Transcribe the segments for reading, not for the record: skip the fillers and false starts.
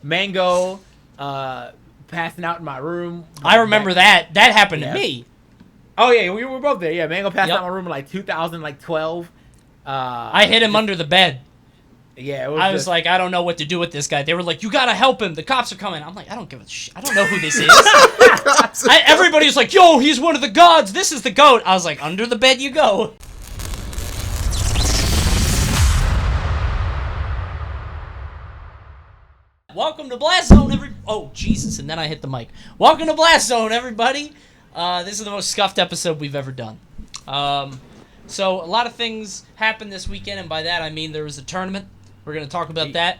Mango passing out in my room. I remember that. That happened to me. Oh yeah, we were both there. Yeah, Mango passed out in Yep. my room in like 2012. I hit him under the bed. Yeah, I was like, I don't know what to do with this guy. They were like, you gotta help him. The cops are coming. I'm like, I don't give a shit. I don't know who this is. Everybody's like, yo, he's one of the gods. This is the goat. I was like, under the bed you go. Welcome to Blast Zone, Oh, Jesus, and then I hit the mic. Welcome to Blast Zone, everybody. This is the most scuffed episode we've ever done. So, a lot of things happened this weekend, and by that I mean there was a tournament. We're going to talk about that.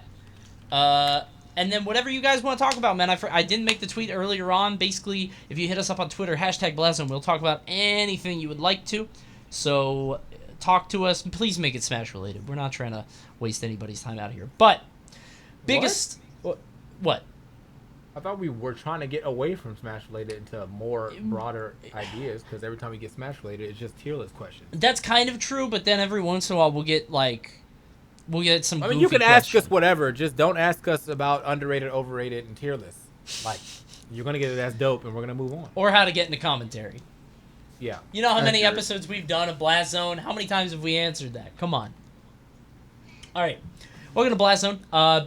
And then whatever you guys want to talk about, man. I didn't make the tweet earlier on. Basically, if you hit us up on Twitter, #BlastZone, we'll talk about anything you would like to. So, talk to us. Please make it Smash related. We're not trying to waste anybody's time out here. But, biggest... What? I thought we were trying to get away from Smash related into more broader ideas, because every time we get Smash related, it's just tier list questions. That's kind of true, but then every once in a while we'll get some. I mean, you can ask us whatever. Just don't ask us about underrated, overrated, and tier lists. Like, you're gonna get it as dope, and we're gonna move on. Or how to get into commentary. Yeah. You know how many episodes we've done of Blast Zone? How many times have we answered that? Come on. All right. Welcome to Blast Zone.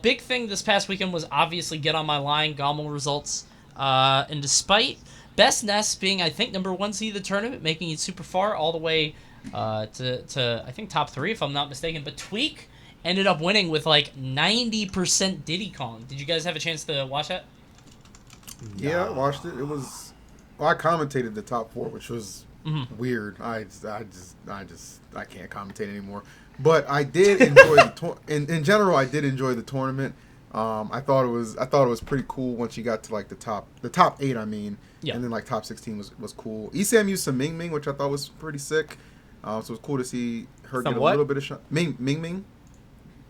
Big thing this past weekend was obviously Get On My Line, Gommel results. And despite Best Nest being, I think, number 1 seed of the tournament, making it super far, all the way to I think, top 3, if I'm not mistaken. But Tweak ended up winning with, like, 90% Diddy Kong. Did you guys have a chance to watch that? Yeah, I watched it. It was... Well, I commentated the top 4, which was weird. I can't commentate anymore. But I did enjoy in general. I did enjoy the tournament. I thought it was pretty cool once you got to like the top 8. I mean, and then like top 16 was cool. ESAM used some Ming Ming, which I thought was pretty sick. So it was cool to see her get a little bit of shot. Ming, the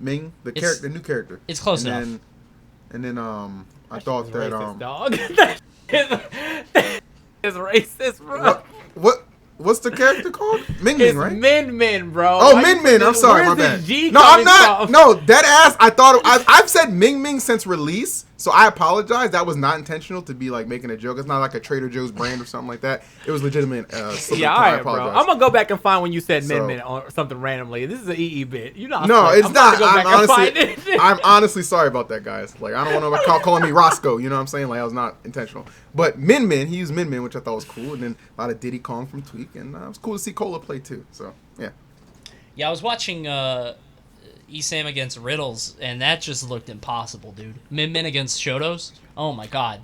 new character. It's close enough. And then I thought that racist, dog. It's racist, bro. What's the character called? Ming Ming, right? Min Min, bro. Oh, Min Min. I'm sorry, my bad. No, I'm not. No, dead ass. I thought I've said Ming Ming since release, so I apologize. That was not intentional to be like making a joke. It's not like a Trader Joe's brand or something like that. It was legitimate. Yeah, all right, bro. I'm gonna go back and find when you said Min Min or something randomly. This is an EE bit. You know. No, it's not. I'm honestly sorry about that, guys. Like, I don't want to calling me Roscoe. You know what I'm saying? Like, that was not intentional. But Min Min, he used Min Min, which I thought was cool, and then a lot of Diddy Kong from Tweak, and it was cool to see Cola play too. So yeah. Yeah, I was watching ESAM against Riddles, and that just looked impossible, dude. Min Min against Shotos. Oh my god.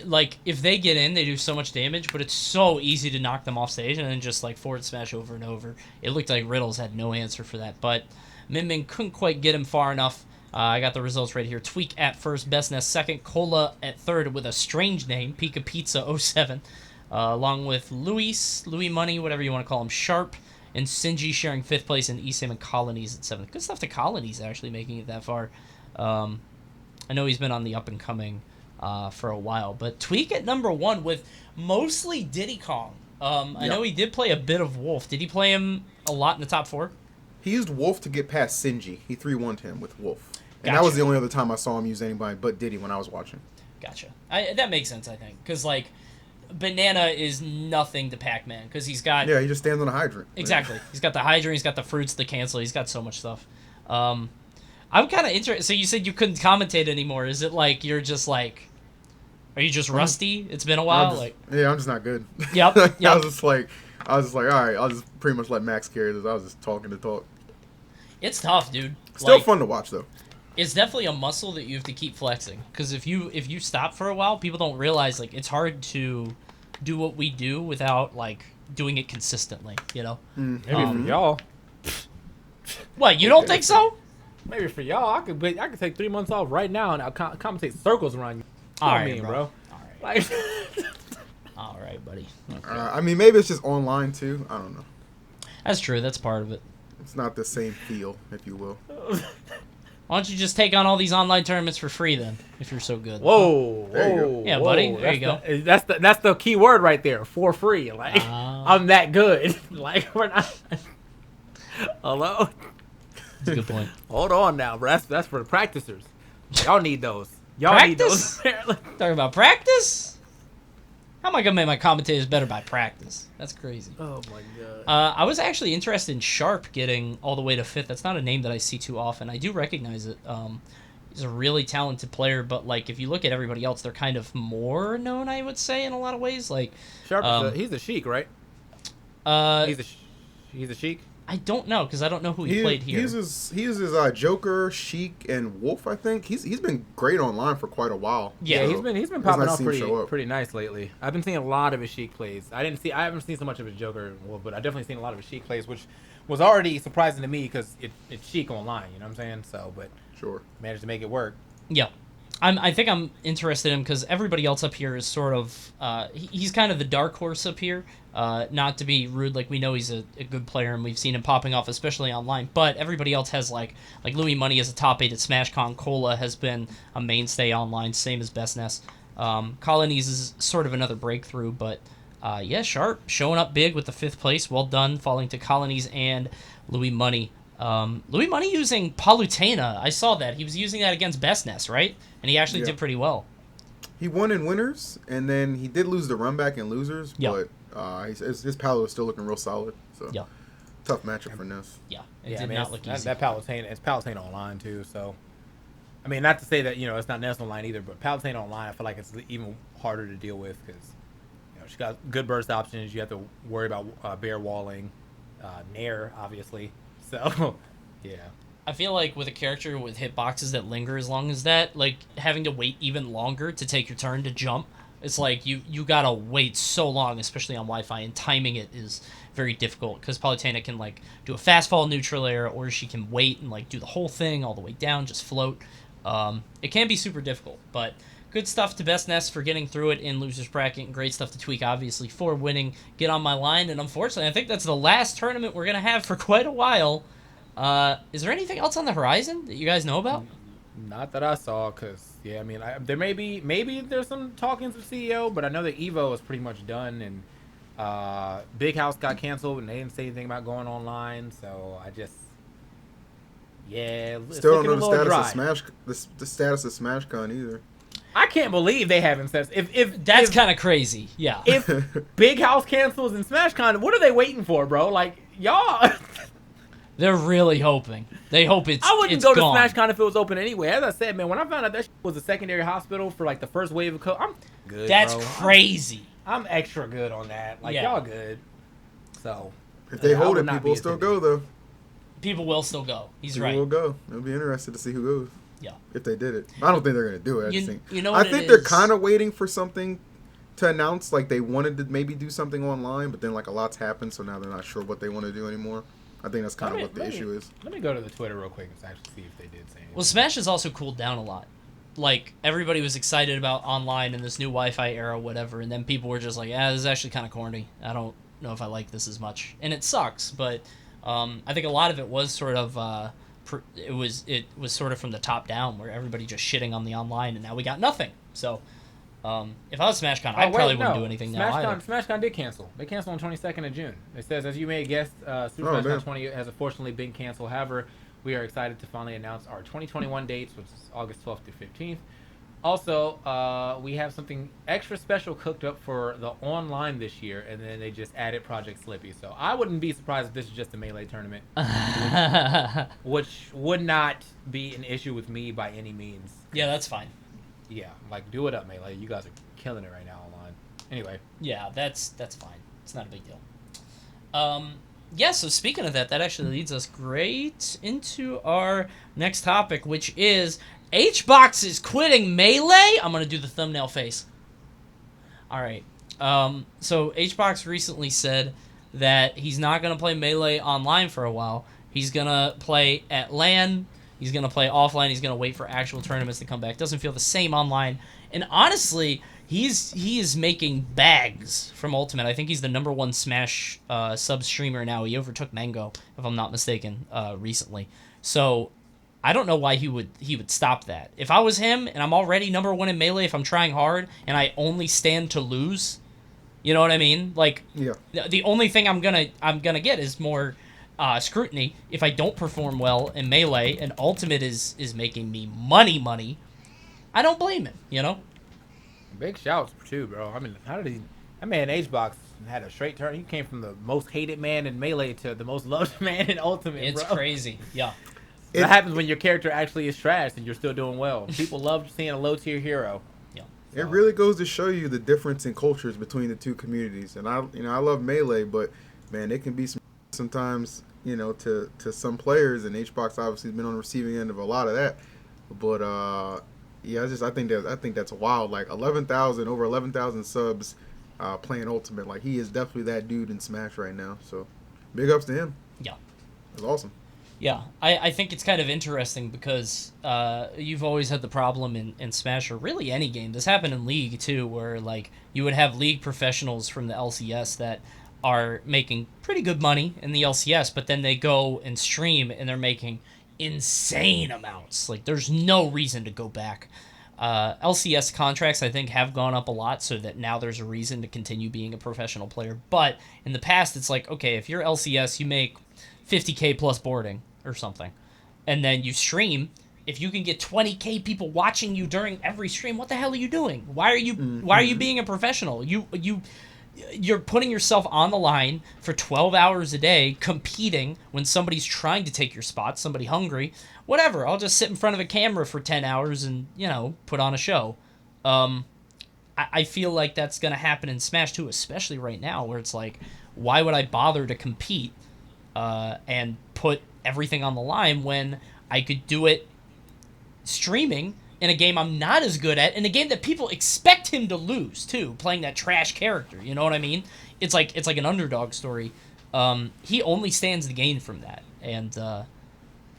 Like, if they get in, they do so much damage, but it's so easy to knock them off stage and then just like forward smash over and over. It looked like Riddles had no answer for that, but Min Min couldn't quite get him far enough. I got the results right here. Tweak at first, Best Nest second, Cola at third with a strange name, Pika Pizza 07, along with Louis Money, whatever you want to call him, Sharp, and Sinji sharing 5th place, and ESAM and Colonies at 7th. Good stuff to Colonies actually making it that far. I know he's been on the up and coming for a while, but Tweak at number 1 with mostly Diddy Kong. I know he did play a bit of Wolf. Did he play him a lot in the top 4? He used Wolf to get past Sinji. He 3-1'd him with Wolf. And Gotcha. That was the only other time I saw him use anybody but Diddy when I was watching. Gotcha. That makes sense, I think. Because, like, Banana is nothing to Pac-Man. Because he's got... Yeah, he just stands on a hydrant. Exactly. He's got the hydrant, he's got the fruits, the cancel. He's got so much stuff. I'm kind of interested... So you said you couldn't commentate anymore. Is it like you're just like... Are you just rusty? It's been a while? I'm just not good. Yep. I was just like, all right, I'll just pretty much let Max carry this. I was just talking to talk. It's tough, dude. Still fun to watch, though. It's definitely a muscle that you have to keep flexing. Because if you stop for a while, people don't realize, like, it's hard to do what we do without, like, doing it consistently, you know? Maybe for y'all. What, you don't think so? Maybe for y'all. I could take 3 months off right now and I'll commentate circles around you. All right, bro. All right. Like, all right, buddy. Okay. I mean, maybe it's just online, too. I don't know. That's true. That's part of it. It's not the same feel, if you will. Why don't you just take on all these online tournaments for free then, if you're so good? Whoa. Yeah, buddy. There you go. That's the key word right there. For free. Like, I'm that good. Like, we're not... Hello? That's a good point. Hold on now, bro. That's for the practicers. Y'all need those. Y'all need those. Talking about practice? How am I gonna make my commentators better by practice? That's crazy. Oh my god. I was actually interested in Sharp getting all the way to 5th. That's not a name that I see too often. I do recognize it. He's a really talented player, but like if you look at everybody else, they're kind of more known, I would say, in a lot of ways. Like Sharp, he's the Sheik, right? He's a Sheik. I don't know because I don't know who he played here. He uses Joker, Sheik, and Wolf. I think he's been great online for quite a while. Yeah, he's been popping off pretty nice lately. I've been seeing a lot of his Sheik plays. I haven't seen so much of his Joker and Wolf, but I've definitely seen a lot of his Sheik plays, which was already surprising to me because it's Sheik online. You know what I'm saying? So, but sure, managed to make it work. Yeah. I think I'm interested in him because everybody else up here is sort of he's kind of the dark horse up here. Not to be rude, like we know he's a good player and we've seen him popping off, especially online. But everybody else has like Louis Money is a top 8 at SmashCon. Cola has been a mainstay online, same as Bestness. Colonies is sort of another breakthrough, but yeah, Sharp showing up big with the 5th place. Well done, falling to Colonies and Louis Money. Louis Money using Palutena. I saw that. He was using that against Bestness, right? And he actually did pretty well. He won in winners, and then he did lose the run back in losers, but his Palu is still looking real solid. So tough matchup for Ness. Yeah, it did not look easy. That Palutena, it's Palutena online too, so... I mean, not to say that, it's not Ness online either, but Palutena online, I feel like it's even harder to deal with because, she got good burst options. You have to worry about bear walling, Nair, obviously. So, yeah. I feel like with a character with hitboxes that linger as long as that, like having to wait even longer to take your turn to jump, it's like you gotta wait so long, especially on Wi-Fi, and timing it is very difficult because Palutena can like do a fast fall neutral air, or she can wait and like do the whole thing all the way down, just float. It can be super difficult, but good stuff to Bestness for getting through it in losers bracket, and great stuff to Tweak obviously for winning Get On My Line. And unfortunately, I think that's the last tournament we're gonna have for quite a while. Is there anything else on the horizon that you guys know about? Not that I saw, because, I mean, there maybe there's some talkings with CEO, but I know that Evo is pretty much done, and Big House got canceled, and they didn't say anything about going online, so I just, still don't know the status of SmashCon either. I can't believe they haven't said, if that's kind of crazy, yeah. If Big House cancels and SmashCon, what are they waiting for, bro? Like, y'all... They're really hoping. They hope it's I wouldn't go gone. to SmashCon if it was open anyway. As I said, man, when I found out that was a secondary hospital for like the first wave of COVID, I'm good. That's bro. crazy. I'm extra good on that. Like y'all good. So if they hold it, people will still go though. People will still go. He's right. People will go. It'll be interesting to see who goes. Yeah. If they did it, I don't think they're gonna do it. I think they're kind of waiting for something to announce. Like they wanted to maybe do something online, but then like a lot's happened, so now they're not sure what they want to do anymore. I think that's kind of what the issue is. Let me go to the Twitter real quick and actually see if they did say anything. Well, Smash has also cooled down a lot. Like, everybody was excited about online in this new Wi-Fi era, whatever, and then people were just like, this is actually kind of corny. I don't know if I like this as much. And it sucks, but I think a lot of it was sort of, it was sort of from the top down, where everybody just shitting on the online, and now we got nothing. So... if I was SmashCon, I probably wouldn't do anything now either. SmashCon did cancel. They canceled on 22nd of June. It says, as you may have guessed, Super SmashCon 20 has unfortunately been canceled. However, we are excited to finally announce our 2021 dates, which is August 12th through 15th. Also, we have something extra special cooked up for the online this year, and then they just added Project Slippy. So I wouldn't be surprised if this is just a Melee tournament, which would not be an issue with me by any means. Yeah, that's fine. Yeah, like, do it up, Melee. You guys are killing it right now online. Anyway. Yeah, that's fine. It's not a big deal. Yeah, so speaking of that actually leads us great into our next topic, which is HBox is quitting Melee. I'm going to do the thumbnail face. All right. So HBox recently said that he's not going to play Melee online for a while. He's going to play at LAN. He's going to play offline. He's going to wait for actual tournaments to come back. Doesn't feel the same online. And honestly, he is making bags from Ultimate. I think he's the #1 Smash sub streamer now. He overtook Mango, if I'm not mistaken, recently. So I don't know why he would stop that. If I was him and I'm already #1 in Melee, if I'm trying hard and I only stand to lose, you know what I mean? Like, yeah. The only thing I'm gonna get is more scrutiny if I don't perform well in Melee, and Ultimate is making me money. I don't blame him, you know? Big shouts too, bro. I mean, how did he? That man HBox had a straight turn. He came from the most hated man in Melee to the most loved man in Ultimate. It's bro. crazy. Yeah. That happens when your character actually is trash and you're still doing well. People love seeing a low tier hero. Yeah. It really goes to show you the difference in cultures between the two communities. And I love Melee, but man, it can be sometimes, to some players, and HBox obviously has been on the receiving end of a lot of that. But yeah, I think that's wild. Like over 11,000 subs playing Ultimate. Like he is definitely that dude in Smash right now. So big ups to him. Yeah. That's awesome. Yeah, I think it's kind of interesting because you've always had the problem in Smash, or really any game. This happened in League, too, where like you would have League professionals from the LCS that are making pretty good money in the LCS, but then they go and stream and they're making insane amounts. Like, there's no reason to go back. LCS contracts, I think, have gone up a lot, so that now there's a reason to continue being a professional player. But in the past, it's like, okay, if you're LCS, you make 50K plus boarding or something, and then you stream. If you can get 20K people watching you during every stream, what the hell are you doing? Why are you being a professional? You're putting yourself on the line for 12 hours a day competing when somebody's trying to take your spot, somebody hungry, whatever. I'll just sit in front of a camera for 10 hours and, put on a show. I feel like that's going to happen in Smash too, especially right now, where it's like, why would I bother to compete and put everything on the line when I could do it streaming in a game I'm not as good at, in a game that people expect him to lose too, playing that trash character. You know what I mean? It's like an underdog story. He only stands to gain from that, and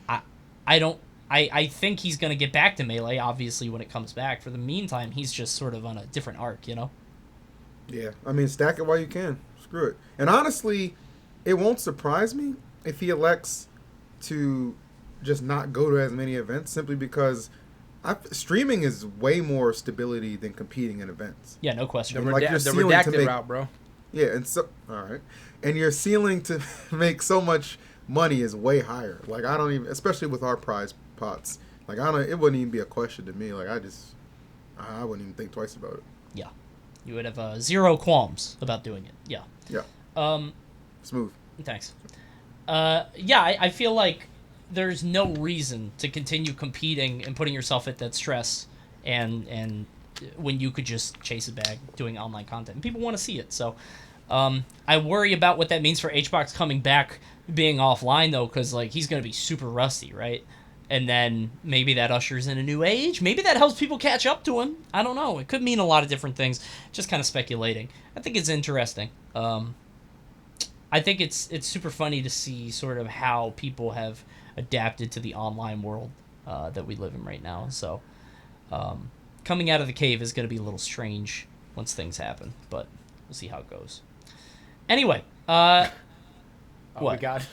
I think he's gonna get back to Melee, obviously, when it comes back. For the meantime, he's just sort of on a different arc, Yeah, I mean, stack it while you can. Screw it. And honestly, it won't surprise me if he elects to just not go to as many events, simply because streaming is way more stability than competing in events. Yeah, no question. The redacted route, bro. Yeah, and so all right, and your ceiling to make so much money is way higher. Like I don't even, especially with our prize pots. Like it wouldn't even be a question to me. Like I wouldn't even think twice about it. Yeah, you would have zero qualms about doing it. Yeah. Yeah. Smooth. Thanks. Yeah, I feel like there's no reason to continue competing and putting yourself at that stress and when you could just chase a bag doing online content. And people want to see it. So I worry about what that means for HBox coming back, being offline, though, because like he's going to be super rusty, right? And then maybe that ushers in a new age. Maybe that helps people catch up to him. I don't know. It could mean a lot of different things. Just kind of speculating. I think it's interesting. I think it's super funny to see sort of how people have adapted to the online world that we live in right now. So coming out of the cave is going to be a little strange once things happen, but we'll see how it goes. Anyway, what? We got.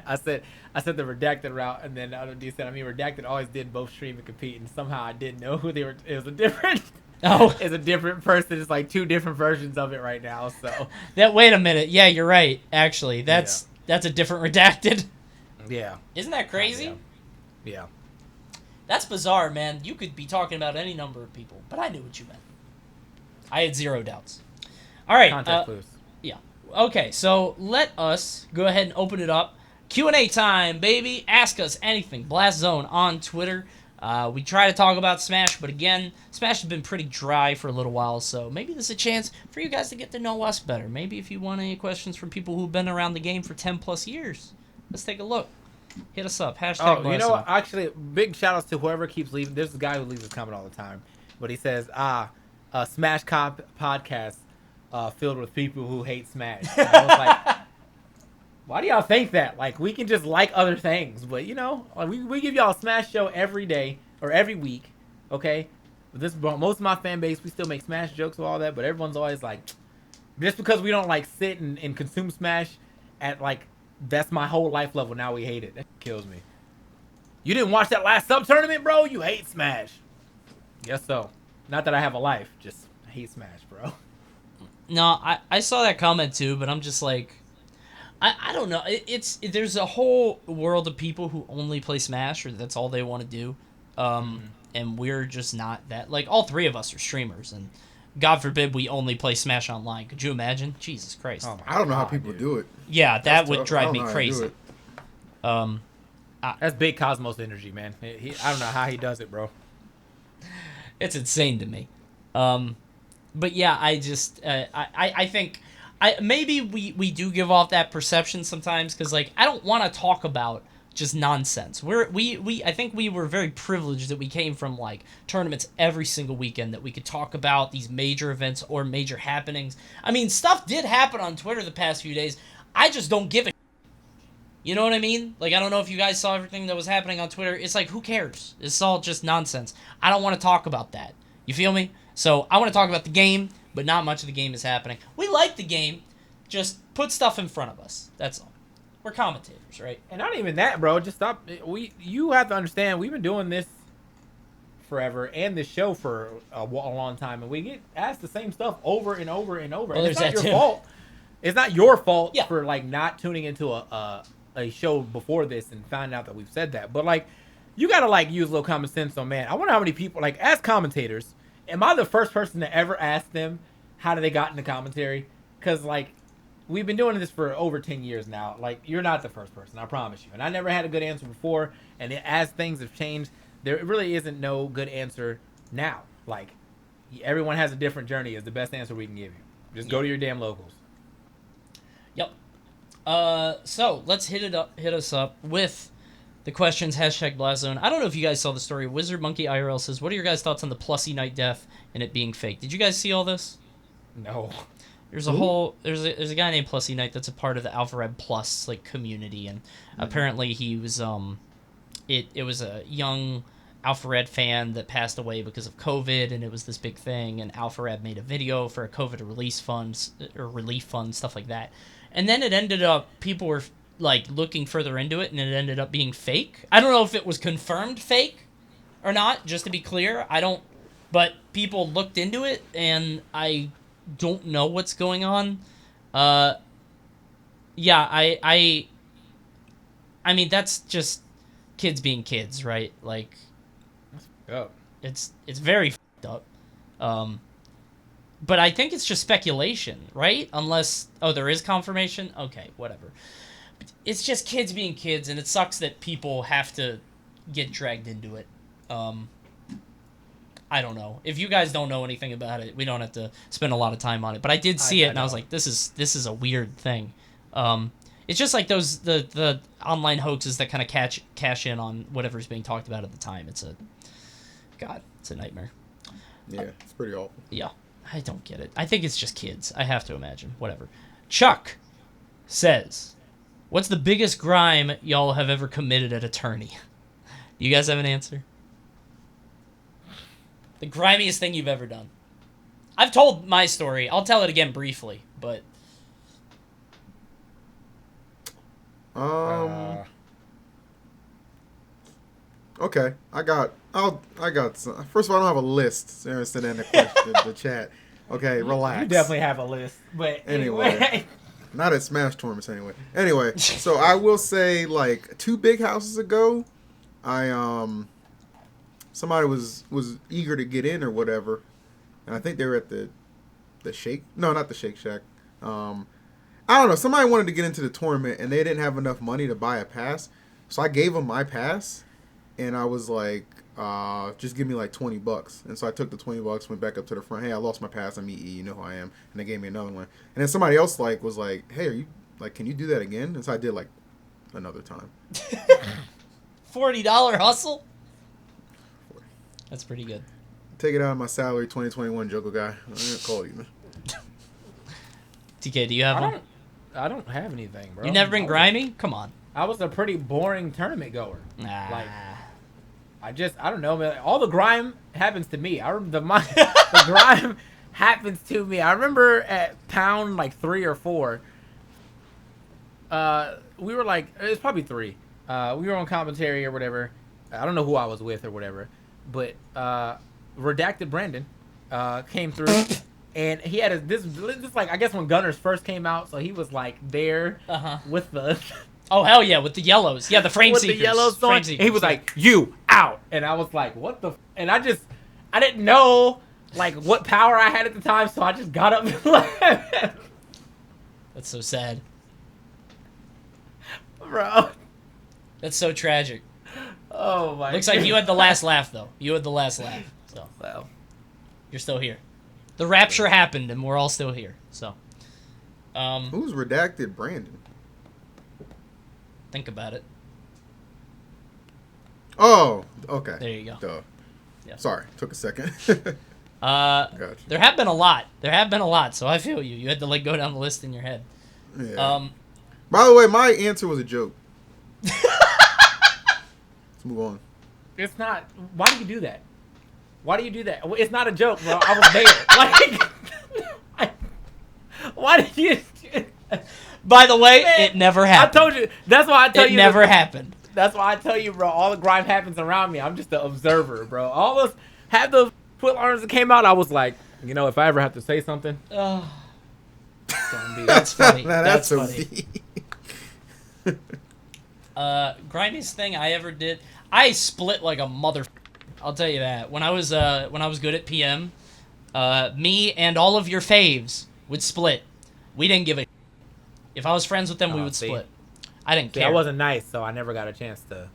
I said the redacted route, and then D said, redacted always did both stream and compete, and somehow I didn't know who they were. It was a different. Oh, it's a different person. It's like two different versions of it right now. So wait a minute. Yeah, you're right. Actually, that's a different redacted. Yeah. Isn't that crazy? Yeah. That's bizarre, man. You could be talking about any number of people, but I knew what you meant. I had zero doubts. All right. Context clues. Yeah. Okay, so let us go ahead and open it up. Q&A time, baby. Ask us anything. Blast Zone on Twitter. We try to talk about Smash, but again, Smash has been pretty dry for a little while, so maybe this is a chance for you guys to get to know us better. Maybe if you want any questions from people who've been around the game for 10 plus years. Let's take a look. Hit us up. Hashtag you know what? Actually, big shout outs to whoever keeps leaving. There's a guy who leaves a comment all the time, but he says, Smash podcast filled with people who hate Smash. And I was like, why do y'all think that? Like, we can just like other things, but like, we give y'all a Smash show every day or every week, okay? But most of my fan base, we still make Smash jokes and all that, but everyone's always like, just because we don't like sit and consume Smash at like, that's my whole life level. Now we hate it. That kills me. You didn't watch that last sub tournament, bro? You hate Smash. Guess so. Not that I have a life, just I hate Smash, bro. No, I saw that comment too, but I'm just like, I don't know. There's a whole world of people who only play Smash, or that's all they want to do. And we're just not that. Like, all three of us are streamers, and God forbid we only play Smash Online. Could you imagine? Jesus Christ. Oh, I don't know how people do it. Yeah, that would tough. drive me crazy. That's big Cosmos energy, man. I don't know how he does it, bro. It's insane to me. But yeah, I just I think maybe we do give off that perception sometimes, because like I don't want to talk about just nonsense. I think we were very privileged that we came from like tournaments every single weekend, that we could talk about these major events or major happenings. I mean, stuff did happen on Twitter the past few days. I just don't give a. You know what I mean? Like, I don't know if you guys saw everything that was happening on Twitter. It's like, who cares? It's all just nonsense. I don't want to talk about that. You feel me? So I want to talk about the game, but not much of the game is happening. We like the game. Just put stuff in front of us. That's all. We're commentators, right? And not even that, bro. Just stop. You have to understand, we've been doing this forever and this show for a long time, and we get asked the same stuff over and over and over. Well, and it's there's not that your too. fault. It's not your fault Yeah. for like not tuning into a show before this and finding out that we've said that. But like, you gotta like use a little common sense. So man, I wonder how many people, like, as commentators, am I the first person to ever ask them how do they got into commentary? Because like, we've been doing this for over 10 years now. Like, you're not the first person, I promise you. And I never had a good answer before. And as things have changed, there really isn't no good answer now. Like, everyone has a different journey is the best answer we can give you. Just go to your damn locals. Yep. So let's hit us up with the questions. #BlastZone. I don't know if you guys saw the story. Wizard Monkey IRL says, "What are your guys' thoughts on the Plussy Night death and it being fake?" Did you guys see all this? No. There's a guy named Plussy Knight that's a part of the Alpharad Plus like community, and apparently he was it was a young Alpharad fan that passed away because of COVID, and it was this big thing, and Alpharad made a video for a COVID relief fund, stuff like that. And then it ended up, people were like looking further into it, and it ended up being fake. I don't know if it was confirmed fake or not, just to be clear. But people looked into it, and I don't know what's going on. Yeah, I mean, that's just kids being kids, right? Like, Oh. it's very fucked up. But I think it's just speculation, right? Unless, there is confirmation? Okay, whatever. But it's just kids being kids, and it sucks that people have to get dragged into it. I don't know. If you guys don't know anything about it, we don't have to spend a lot of time on it. But I did see it, and I was like, this is a weird thing. It's just like those the online hoaxes that kind of cash in on whatever's being talked about at the time. It's a nightmare. Yeah, it's pretty awful. Yeah, I don't get it. I think it's just kids. I have to imagine. Whatever. Chuck says, "What's the biggest grime y'all have ever committed at a tourney?" You guys have an answer? The grimiest thing you've ever done. I've told my story. I'll tell it again briefly, but... Okay, I got some. First of all, I don't have a list. Sarah sent in the question, the chat. Okay, relax. You definitely have a list, but anyway. Not at Smash tournaments anyway. Anyway, so I will say, like, 2 big houses ago, somebody was eager to get in or whatever, and I think they were at the Shake. No, not the Shake Shack. I don't know. Somebody wanted to get into the tournament, and they didn't have enough money to buy a pass, so I gave them my pass, and I was like, just give me like $20. And so I took the $20, went back up to the front. Hey, I lost my pass. I'm EE. You know who I am. And they gave me another one. And then somebody else was like, hey, are you like, can you do that again? And so I did like another time. $40 hustle? That's pretty good. Take it out of my salary, 2021 Joker guy. I'm gonna call you, man. TK, do you have one? I don't have anything, bro. You never been grimy? Come on. I was a pretty boring tournament goer. Nah. Like, I don't know, man. All the grime happens to me. The grime happens to me. I remember at pound like 3 or 4. We were like, it's probably 3. We were on commentary or whatever. I don't know who I was with or whatever, but Redacted Brandon came through And he had this like, I guess when Gunners first came out, so he was like there with the oh hell yeah, with the yellows, yeah, the frame with seekers, the yellows on. He was like, "You out," and I was like, "What the?" And I didn't know like what power I had at the time, so I just got up and left. That's so sad, bro. That's so tragic. Oh my! Looks like you had the last laugh though. You had the last laugh, so well, you're still here. The rapture happened, and we're all still here. So, who's redacted Brandon? Think about it. Oh, okay. There you go. Duh. Yeah. Sorry, took a second. Gotcha. There have been a lot. So I feel you. You had to like go down the list in your head. Yeah. By the way, my answer was a joke. Let's move on. it's not. Why do you do that? Why do you do that? It's not a joke, bro. I was there. Like, why did you? By the way, Man, it never happened. I told you. That's why I tell you. It never happened. That's why I tell you, bro. All the grime happens around me. I'm just the observer, bro. All those had those Twill arms that came out. I was like, you know, if I ever have to say something, that's funny. That's so funny. deep. Grimiest thing I ever did. I split like a mother. I'll tell you that. When I was good at PM, me and all of your faves would split. We didn't give a. If I was friends with them, we would split. I didn't care. I wasn't nice, so I never got a chance to.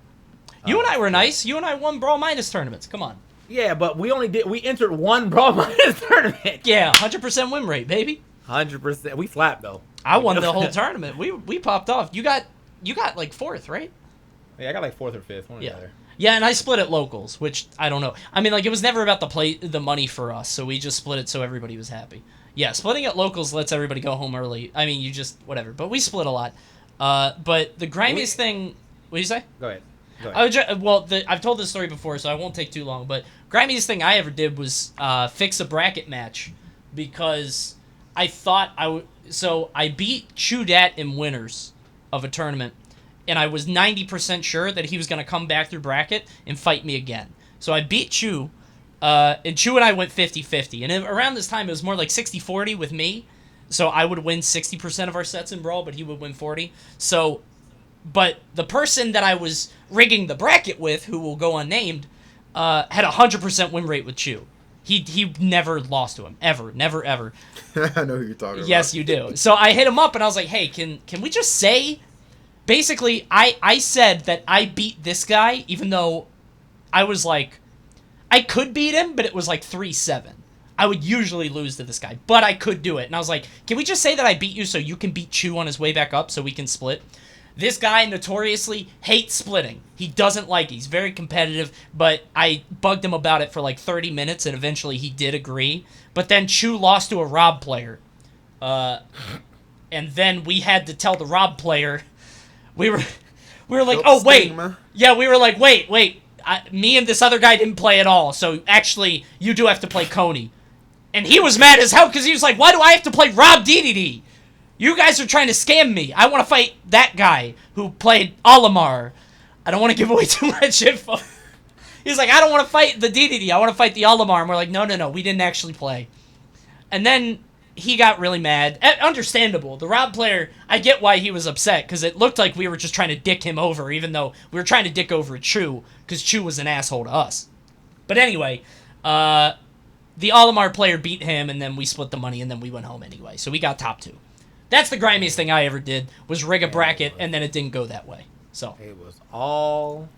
You and I were nice. You and I won Brawl Minus tournaments. Come on. Yeah, but we entered one Brawl Minus tournament. Yeah, 100% win rate, baby. 100%. We slapped though. I won the whole tournament. We popped off. You got like 4th, right? Yeah, I got like 4th or 5th. One or the other. Yeah, and I split at locals, which I don't know. I mean, like, it was never about the money for us, so we just split it so everybody was happy. Yeah, splitting at locals lets everybody go home early. I mean, you just, whatever. But we split a lot. But the grimiest thing... What do you say? Go ahead. I've told this story before, so I won't take too long. But grimiest thing I ever did was fix a bracket match because I thought I would... So I beat Chudat in winners of a tournament, and I was 90% sure that he was going to come back through bracket and fight me again. So I beat Chu, and Chu and I went 50-50. And around this time, it was more like 60-40 with me. So I would win 60% of our sets in Brawl, but he would win 40. So, but the person that I was rigging the bracket with, who will go unnamed, had 100% win rate with Chu. He never lost to him. Ever. Never, ever. I know who you're talking about. Yes, you do. So I hit him up, and I was like, hey, can we just say... Basically, I said that I beat this guy, even though I was like... I could beat him, but it was like 3-7. I would usually lose to this guy, but I could do it. And I was like, can we just say that I beat you so you can beat Chu on his way back up so we can split? This guy notoriously hates splitting. He doesn't like it. He's very competitive, but I bugged him about it for like 30 minutes, and eventually he did agree. But then Chu lost to a Rob player. And then we had to tell the Rob player... We were like, oh, wait. Yeah, we were like, wait. Me and this other guy didn't play at all, so actually, you do have to play Coney. And he was mad as hell, because he was like, why do I have to play Rob DDD? You guys are trying to scam me. I want to fight that guy who played Olimar. I don't want to give away too much info. He's like, I don't want to fight the DDD. I want to fight the Olimar. And we're like, no, we didn't actually play. And then... he got really mad. Understandable. The Rob player, I get why he was upset, because it looked like we were just trying to dick him over, even though we were trying to dick over Chu, because Chu was an asshole to us. But anyway, the Olimar player beat him, and then we split the money, and then we went home anyway. So we got top 2. That's the grimiest thing I ever did, was rig a bracket, and then it didn't go that way. So it was all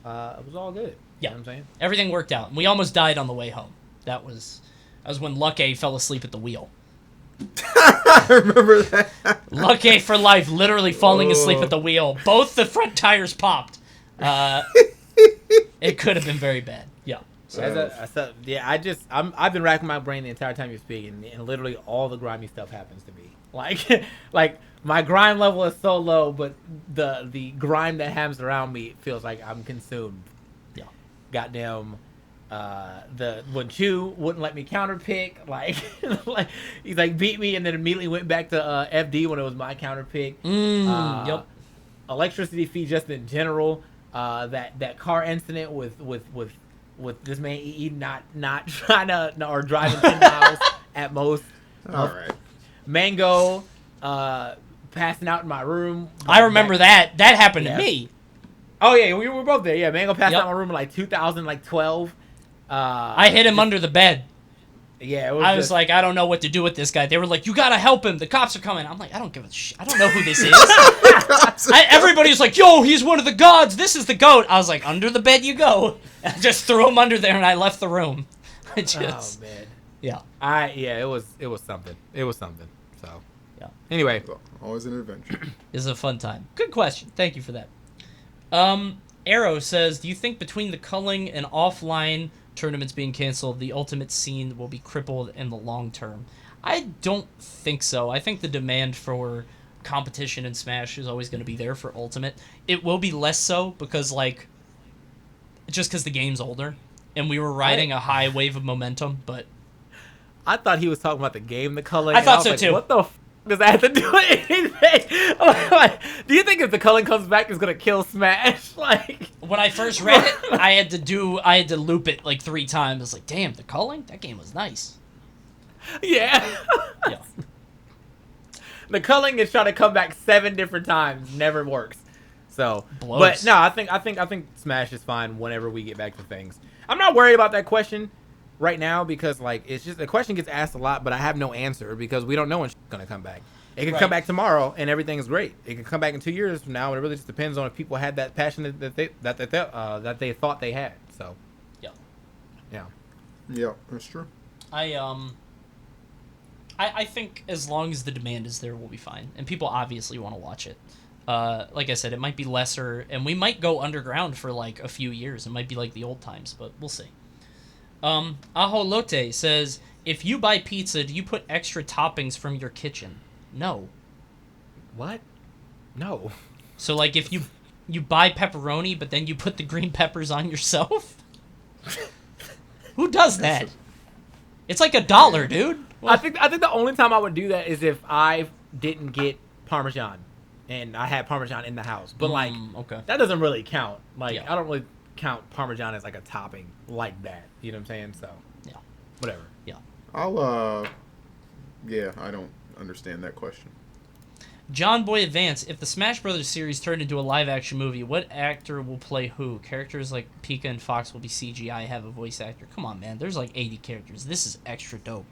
good. Yeah. You know what I'm saying? Everything worked out. And we almost died on the way home. That was when Lucky fell asleep at the wheel. I remember that. Lucky for life, literally falling asleep at the wheel. Both the front tires popped. It could have been very bad. Yeah. I've been racking my brain the entire time you're speaking, and literally all the grimy stuff happens to me. Like my grime level is so low, but the grime that happens around me feels like I'm consumed. Yeah. Goddamn. When Chu wouldn't let me counter pick, like he's like beat me and then immediately went back to FD when it was my counter pick. Yep. Electricity fee just in general. That car incident with this man not trying to or driving 10 miles at most. All right. Mango passing out in my room. I remember that. That happened to me. Oh yeah, we were both there. Yeah, Mango passed Yep. out in my room in like 2012. I hit him under the bed. Yeah, I was like, I don't know what to do with this guy. They were like, you gotta help him. The cops are coming. I'm like, I don't give a shit. I don't know who this is. Everybody was like, yo, he's one of the gods. This is the goat. I was like, under the bed you go. I just threw him under there and I left the room. oh man. Yeah. It was something. It was something. So yeah. Anyway, always an adventure. It's a fun time. Good question. Thank you for that. Arrow says, do you think between the culling and offline tournaments being canceled, the ultimate scene will be crippled in the long term? I don't think so. I think the demand for competition in Smash is always going to be there for Ultimate. It will be less so because, like, just because the game's older and we were riding a high wave of momentum, but... I thought he was talking about the game, the culling. I thought was so, like, too. What the f*** does that have to do with anything? Like, do you think if the culling comes back, it's going to kill Smash? Like, when I first read it, I had to loop it like 3 times. I was like, damn, the culling? That game was nice. Yeah. Yeah. The culling is trying to come back 7 different times, never works. So, Blows. but no, I think Smash is fine whenever we get back to things. I'm not worried about that question right now because like it's just the question gets asked a lot, but I have no answer because we don't know when it's gonna come back. It could come back tomorrow and everything is great. It could come back in 2 years from now, and it really just depends on if people had that passion that they thought they had. So, yeah. That's true. I think as long as the demand is there, we'll be fine, and people obviously want to watch it. Like I said, it might be lesser, and we might go underground for like a few years. It might be like the old times, but we'll see. Aholote says, if you buy pizza, do you put extra toppings from your kitchen? No. What? No. So like if you buy pepperoni, but then you put the green peppers on yourself? Who does that? It's like $1, dude. I think the only time I would do that is if I didn't get Parmesan and I had Parmesan in the house. But like, okay. that doesn't really count. Like, Yeah. I don't really count Parmesan as like a topping like that. You know what I'm saying? So, Yeah. whatever. Yeah. I don't understand that question. John Boy Advance, if the Smash Brothers series turned into a live-action movie, what actor will play who? Characters like Pika and Fox will be CGI, have a voice actor. Come on, man. There's like 80 characters. This is extra dope.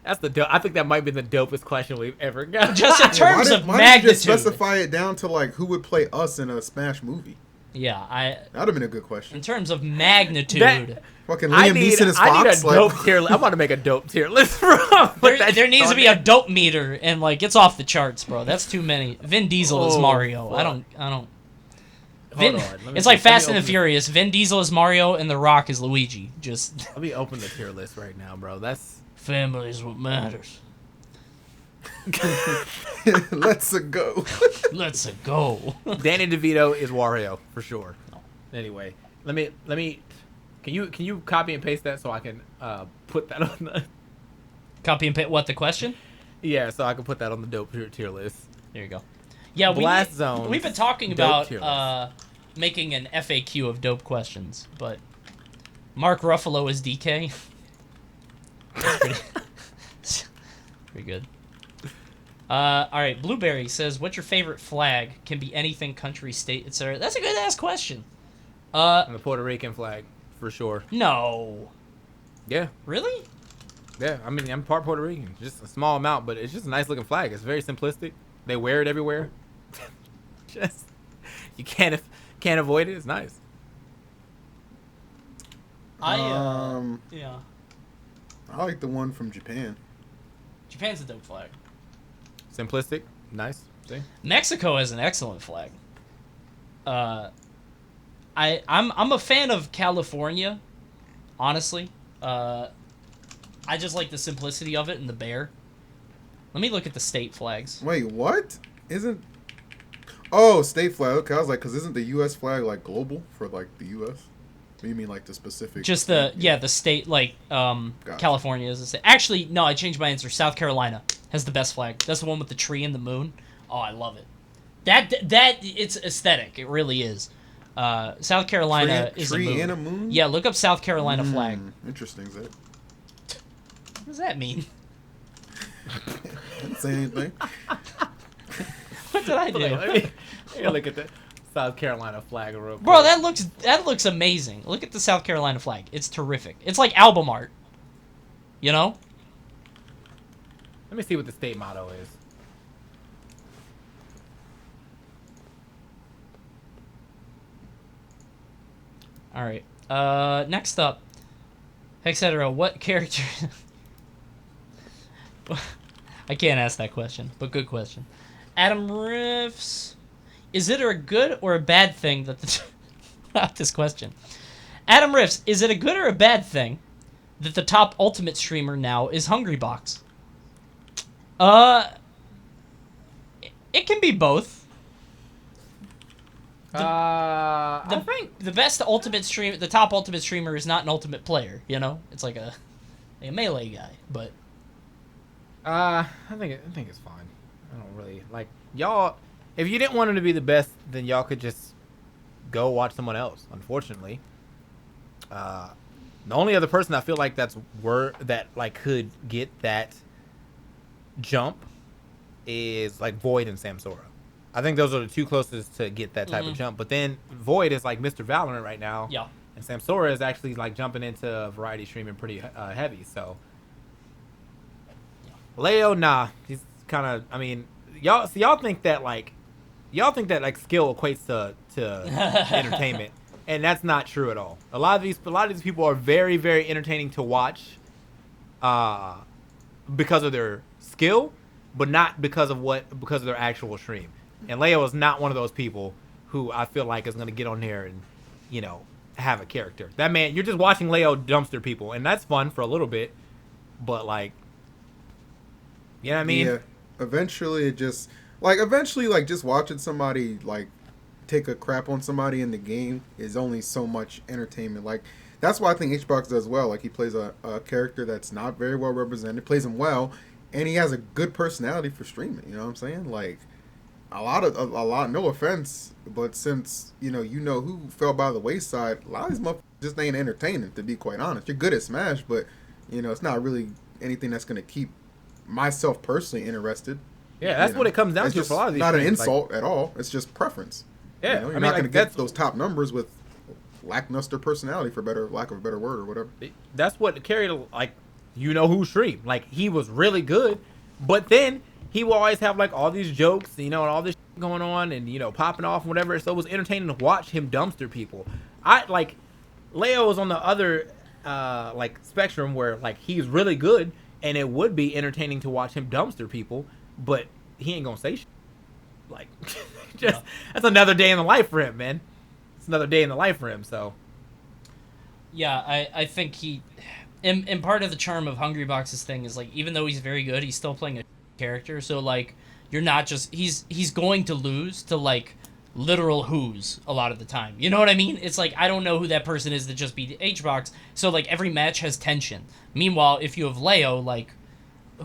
That's the dope. I think that might be the dopest question we've ever got. Just in terms of why magnitude. Did you just specify it down to like who would play us in a Smash movie? Yeah, that'd have been a good question. In terms of magnitude. Fucking Liam Neeson as Fox. I need a dope tier list. I want to make a dope tier list for there needs to be a dope meter, and like it's off the charts, bro. That's too many. Vin Diesel is Mario. Fuck. I don't. It's like Fast and the Furious. Vin Diesel is Mario, and The Rock is Luigi. Just let me open the tier list right now, bro. That's family is what matters. Let's go. Let's go. Danny DeVito is Wario for sure. No. Anyway, let me. Can you copy and paste that so I can put that on the copy and paste what the question? Yeah, so I can put that on the dope tier list. There you go. Yeah, Blast Zone. We've been talking about making an FAQ of dope questions, but Mark Ruffalo is DK. Pretty good. All right, Blueberry says, "What's your favorite flag? Can be anything, country, state, etc." That's a good ass question. And the Puerto Rican flag, for sure. No. Yeah. Really? Yeah, I mean, I'm part Puerto Rican, just a small amount, but it's just a nice looking flag. It's very simplistic. They wear it everywhere. Just you can't avoid it. It's nice. Yeah. I like the one from Japan. Japan's a dope flag. Simplistic, nice. See? Mexico has an excellent flag. I'm a fan of California, honestly. I just like the simplicity of it and the bear. Let me look at the state flags. Wait, what? Isn't... Oh, state flag. Okay, I was like, because isn't the U.S. flag, like, global for, like, the U.S.? What do you mean, like, the specific... Just the, the state, like, Gotcha. California is the state. Actually, no, I changed my answer. South Carolina has the best flag. That's the one with the tree and the moon. Oh, I love it. That it's aesthetic. It really is. South Carolina is tree a moon. and a moon? Yeah, look up South Carolina flag. Interesting, Zed. What does that mean? Didn't say anything. What did I do? Let me look at the South Carolina flag real quick. Bro, that looks amazing. Look at the South Carolina flag. It's terrific. It's like album art. You know? Let me see what the state motto is. All right. Next up, etc. What character? I can't ask that question, but good question. Adam Riffs, is it a good or a bad thing that the not this question? Adam Riffs, is it a good or a bad thing that the top Ultimate streamer now is Hungrybox? It can be both. I think the best Ultimate stream, the top Ultimate streamer is not an Ultimate player. You know, it's like a melee guy. But I think it's fine. I don't really like y'all. If you didn't want him to be the best, then y'all could just go watch someone else. Unfortunately, the only other person I feel like that could get that jump is like Void and Samsora. I think those are the two closest to get that type of jump. But then Void is like Mr. Valorant right now. yeah, And Samsora is actually like jumping into variety streaming pretty heavy. So Leo, nah, he's kind of. I mean, y'all think that skill equates to entertainment, and that's not true at all. A lot of these people are very, very entertaining to watch, because of their skill, but not because of their actual stream. And Leo is not one of those people who I feel like is going to get on there and, have a character. That man, you're just watching Leo dumpster people, and that's fun for a little bit, but like, you know what I mean? Yeah. Eventually, just watching somebody like take a crap on somebody in the game is only so much entertainment. Like, that's why I think HBox does well. Like, he plays a character that's not very well represented, plays him well, and he has a good personality for streaming. You know what I'm saying? Like, a lot. No offense, but since you know who fell by the wayside, a lot of these motherfuckers just ain't entertaining. To be quite honest, you're good at Smash, but it's not really anything that's gonna keep myself personally interested. Yeah, that's what it comes down it's to just for a lot of these. Not streams. an insult at all. It's just preference. Yeah, you're not gonna get those top numbers with lackluster personality, for lack of a better word or whatever. That's what carried who streamed. Like, he was really good, but then he will always have like all these jokes, and all this shit going on, and popping off and whatever. So it was entertaining to watch him dumpster people. Leo is on the other spectrum where like he's really good, and it would be entertaining to watch him dumpster people, but he ain't gonna say shit. Like, that's another day in the life for him, man. It's another day in the life for him. So yeah, I think he, and part of the charm of Hungrybox's thing is like, even though he's very good, he's still playing a character. So like, you're not just he's going to lose to like literal who's a lot of the time. You know what I mean? It's like, I don't know who that person is that just beat HBox. So like, every match has tension. Meanwhile, if you have Leo, like,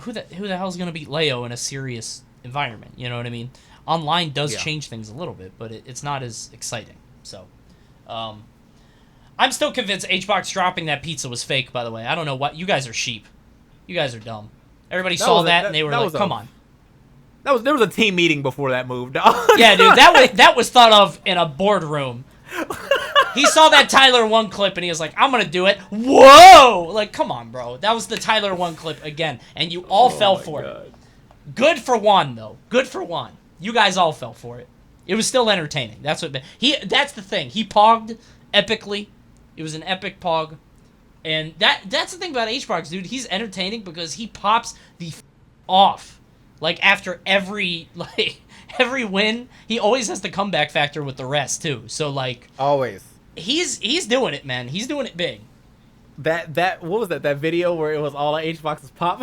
who the hell is gonna beat Leo in a serious environment? You know what I mean? Online does change things a little bit, but it's not as exciting. So, I'm still convinced HBox dropping that pizza was fake. By the way, I don't know what you guys are sheep. You guys are dumb. Everybody saw that and they were like, "Come on." There was a team meeting before that move, dog. Yeah, dude, that was thought of in a boardroom. He saw that Tyler 1 clip and he was like, "I'm gonna do it." Whoa! Like, come on, bro. That was the Tyler 1 clip again, and you all fell for it. Good for Juan, though. Good for Juan. You guys all fell for it. It was still entertaining. That's the thing. He pogged epically. It was an epic pog. And that's the thing about HBox, dude. He's entertaining because he pops the off. Like, after every win, he always has the comeback factor with the rest, too. So, like... Always. He's doing it, man. He's doing it big. What was that video where it was all of HBox's pop?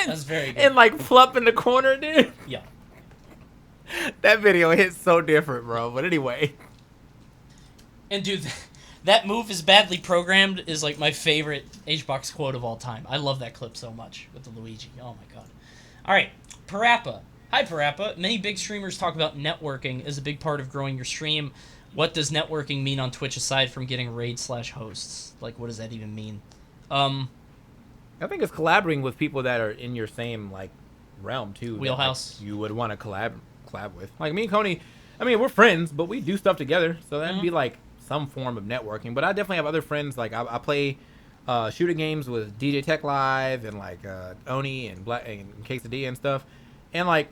That's very good. And, like, Plup in the corner, dude? Yeah. That video hits so different, bro. But anyway. And, dude... That move is badly programmed is like my favorite HBox quote of all time. I love that clip so much with the Luigi. Oh my god. Alright, Parappa. Hi Parappa. Many big streamers talk about networking as a big part of growing your stream. What does networking mean on Twitch aside from getting raid/hosts? Like, what does that even mean? I think it's collaborating with people that are in your same like realm too. Wheelhouse. That, like, you would want to collab with. Like me and Coney, I mean, we're friends, but we do stuff together, so that'd be like some form of networking. But I definitely have other friends. Like I play shooting games with DJ Tech Live and like Oni and Black and Quesadilla and stuff, and like,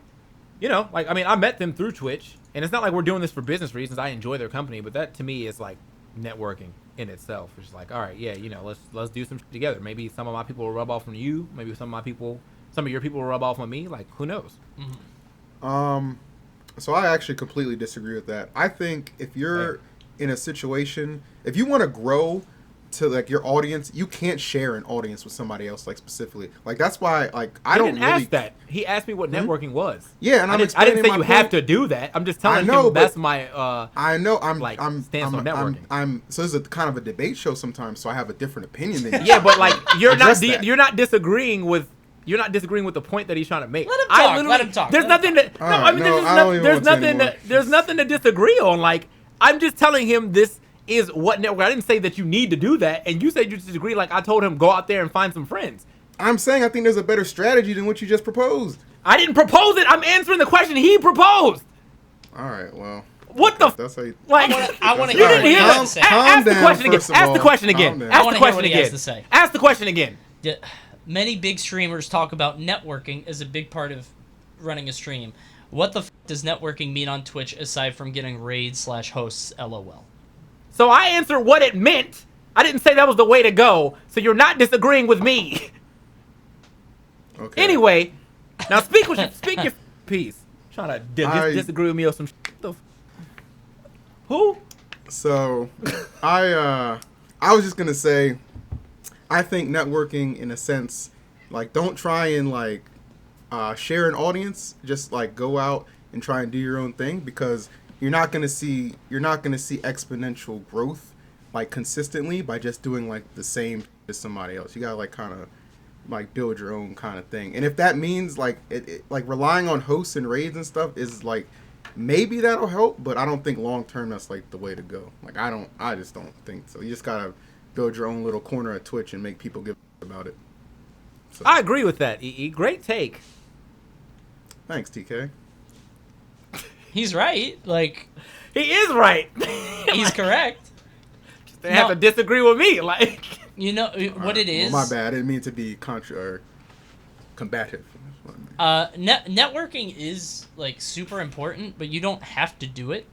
you know, like I mean, I met them through Twitch, and it's not like we're doing this for business reasons. I enjoy their company, but that to me is like networking in itself. It's just like, all right, yeah, you know, let's do some shit together. Maybe some of my people will rub off on you. Maybe some of your people will rub off on me. Like, who knows? So I actually completely disagree with that. I think if you're in a situation, if you want to grow to like your audience, you can't share an audience with somebody else, like specifically. Like that's why, like I don't really ask that. He asked me what networking was. Yeah, and I didn't say you have to do that. I'm just telling him that's my. I know. I'm stance on networking. So this is kind of a debate show sometimes. So I have a different opinion than you. Yeah, but like you're not disagreeing with. You're not disagreeing with the point that he's trying to make. Let him talk. There's nothing to. No, I mean, there's nothing to disagree on. Like, I'm just telling him this is what network. I didn't say that you need to do that, and you said you disagree. Like, I told him go out there and find some friends. I'm saying I think there's a better strategy than what you just proposed. I didn't propose it. I'm answering the question he proposed. All right. Well. What the? That's how you. Like, I want to you hear didn't hear what that. Ask the question again. Ask the question again. Ask the question again. Ask the question again. Many big streamers talk about networking as a big part of running a stream. What the f*** does networking mean on Twitch aside from getting raids/hosts? LOL. So I answered what it meant. I didn't say that was the way to go. So you're not disagreeing with me. Okay. Anyway, now speak your piece. Trying to disagree with me or some shit. Who? So, I was just gonna say, I think networking, in a sense, like don't try and like share an audience. Just like go out and try and do your own thing, because you're not gonna see exponential growth like consistently by just doing like the same as somebody else. You gotta like kind of like build your own kind of thing. And if that means like like relying on hosts and raids and stuff is like maybe that'll help, but I don't think long term that's like the way to go. Like I just don't think so. You just gotta build your own little corner at Twitch and make people give about it. So. I agree with that, EE. Great take. Thanks, TK. He's right. Like he is right. He's correct. They have to disagree with me. Like you know what it is. Well, my bad. I didn't mean to be combative. Networking is like super important, but you don't have to do it.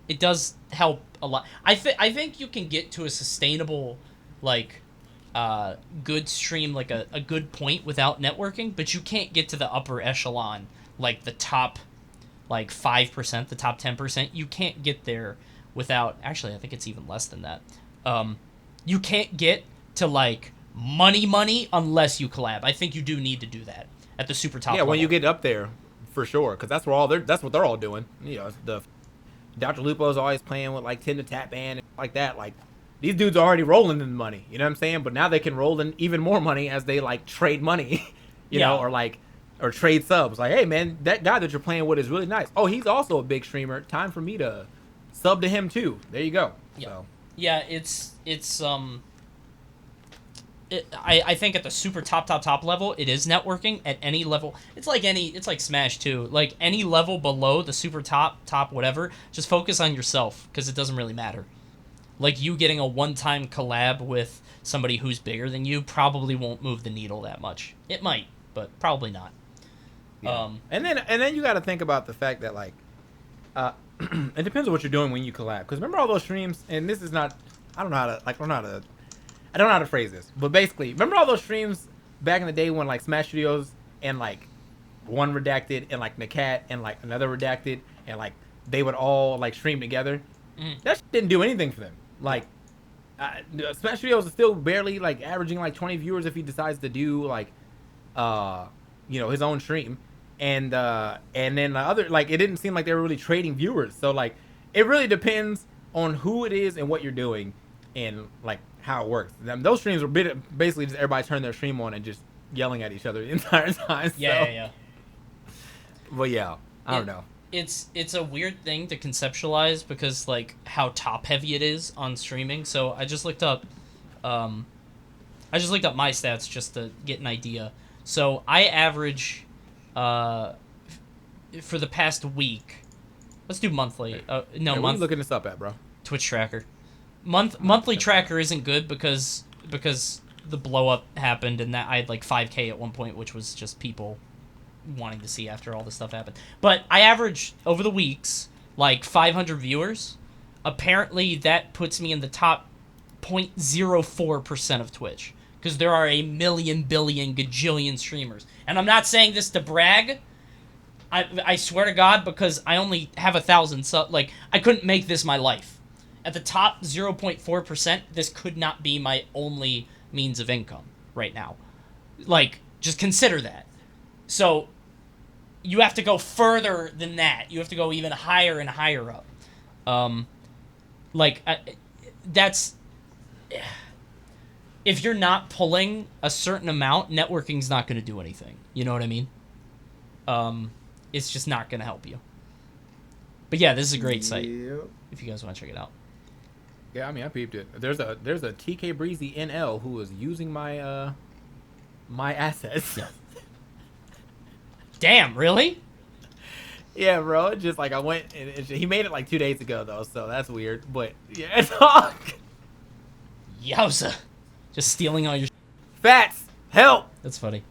It does help a lot. I think you can get to a sustainable, like, good stream, like a good point without networking, but you can't get to the upper echelon, like the top, like 5%, the top 10%. You can't get there without. Actually, I think it's even less than that. You can't get to like money unless you collab. I think you do need to do that at the super top. Yeah, level. when you get up there, for sure, because that's what they're all doing. You know, the Dr. Lupo's always playing with like 10 to tap band and like that. Like these dudes are already rolling in money. You know what I'm saying? But now they can roll in even more money as they like trade money, you know, or trade subs. Like, hey man, that guy that you're playing with is really nice. Oh, he's also a big streamer. Time for me to sub to him too. There you go. Yeah. So. Yeah, I think at the super top level, it is networking at any level. It's like Smash too. Like any level below the super top whatever, just focus on yourself because it doesn't really matter. Like you getting a one-time collab with somebody who's bigger than you probably won't move the needle that much. It might, but probably not. Yeah. And then you got to think about the fact that like, it depends on what you're doing when you collab. Because remember all those streams, and this is not, I don't know how to phrase this, but basically, remember all those streams back in the day when like Smash Studios and like one redacted and like Nakkiel and like another redacted and like they would all like stream together. That shit didn't do anything for them. Like Smash Studios is still barely like averaging like 20 viewers if he decides to do like his own stream. And then the other, like, it didn't seem like they were really trading viewers. So like it really depends on who it is and what you're doing and like how it works. Those streams were basically just everybody turning their stream on and just yelling at each other the entire time. Yeah. But yeah, I don't know. It's a weird thing to conceptualize because like how top heavy it is on streaming. So I just looked up I just looked up my stats just to get an idea. So I average, for the past week. Let's do monthly. What are you looking this up at, bro? Twitch tracker. Monthly tracker isn't good because the blow up happened and that I had like 5K at one point, which was just people wanting to see after all this stuff happened. But I average over the weeks like 500 viewers. Apparently that puts me in the top 0.04% of Twitch because there are a million billion gajillion streamers. And I'm not saying this to brag. I swear to God, because I only have 1,000 subs. Like, I couldn't make this my life. At the top 0.4%, this could not be my only means of income right now. Like, just consider that. So, you have to go further than that. You have to go even higher and higher up. That's... If you're not pulling a certain amount, networking's not going to do anything. You know what I mean? It's just not going to help you. But yeah, this is a great site. If you guys want to check it out. Yeah, I mean, I peeped it. There's a TKbreezy NL who was using my my assets. Yeah. Damn, really? Yeah, bro. It's just like I went and he made it like 2 days ago though, so that's weird. But yeah, it's all Yowza. Just stealing all your Fats. Help. That's funny.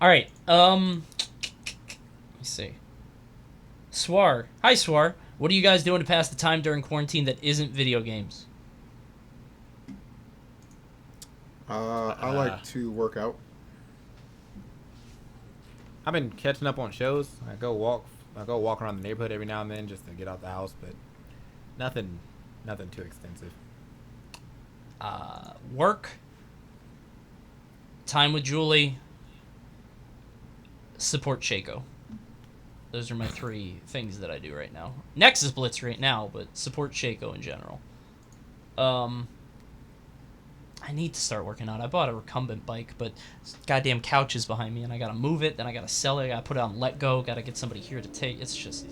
All right. Let me see. Swar. Hi, Swar. What are you guys doing to pass the time during quarantine that isn't video games? I like to work out. I've been catching up on shows. I go walk around the neighborhood every now and then just to get out the house, but nothing too extensive. Work. Time with Julie. Support Shaco. Those are my 3 things that I do right now. Nexus Blitz right now, but support Shaco in general. I need to start working out. I bought a recumbent bike, but goddamn couch is behind me, and I gotta move it, then I gotta sell it, I gotta put it on Let Go, gotta get somebody here to take. It's just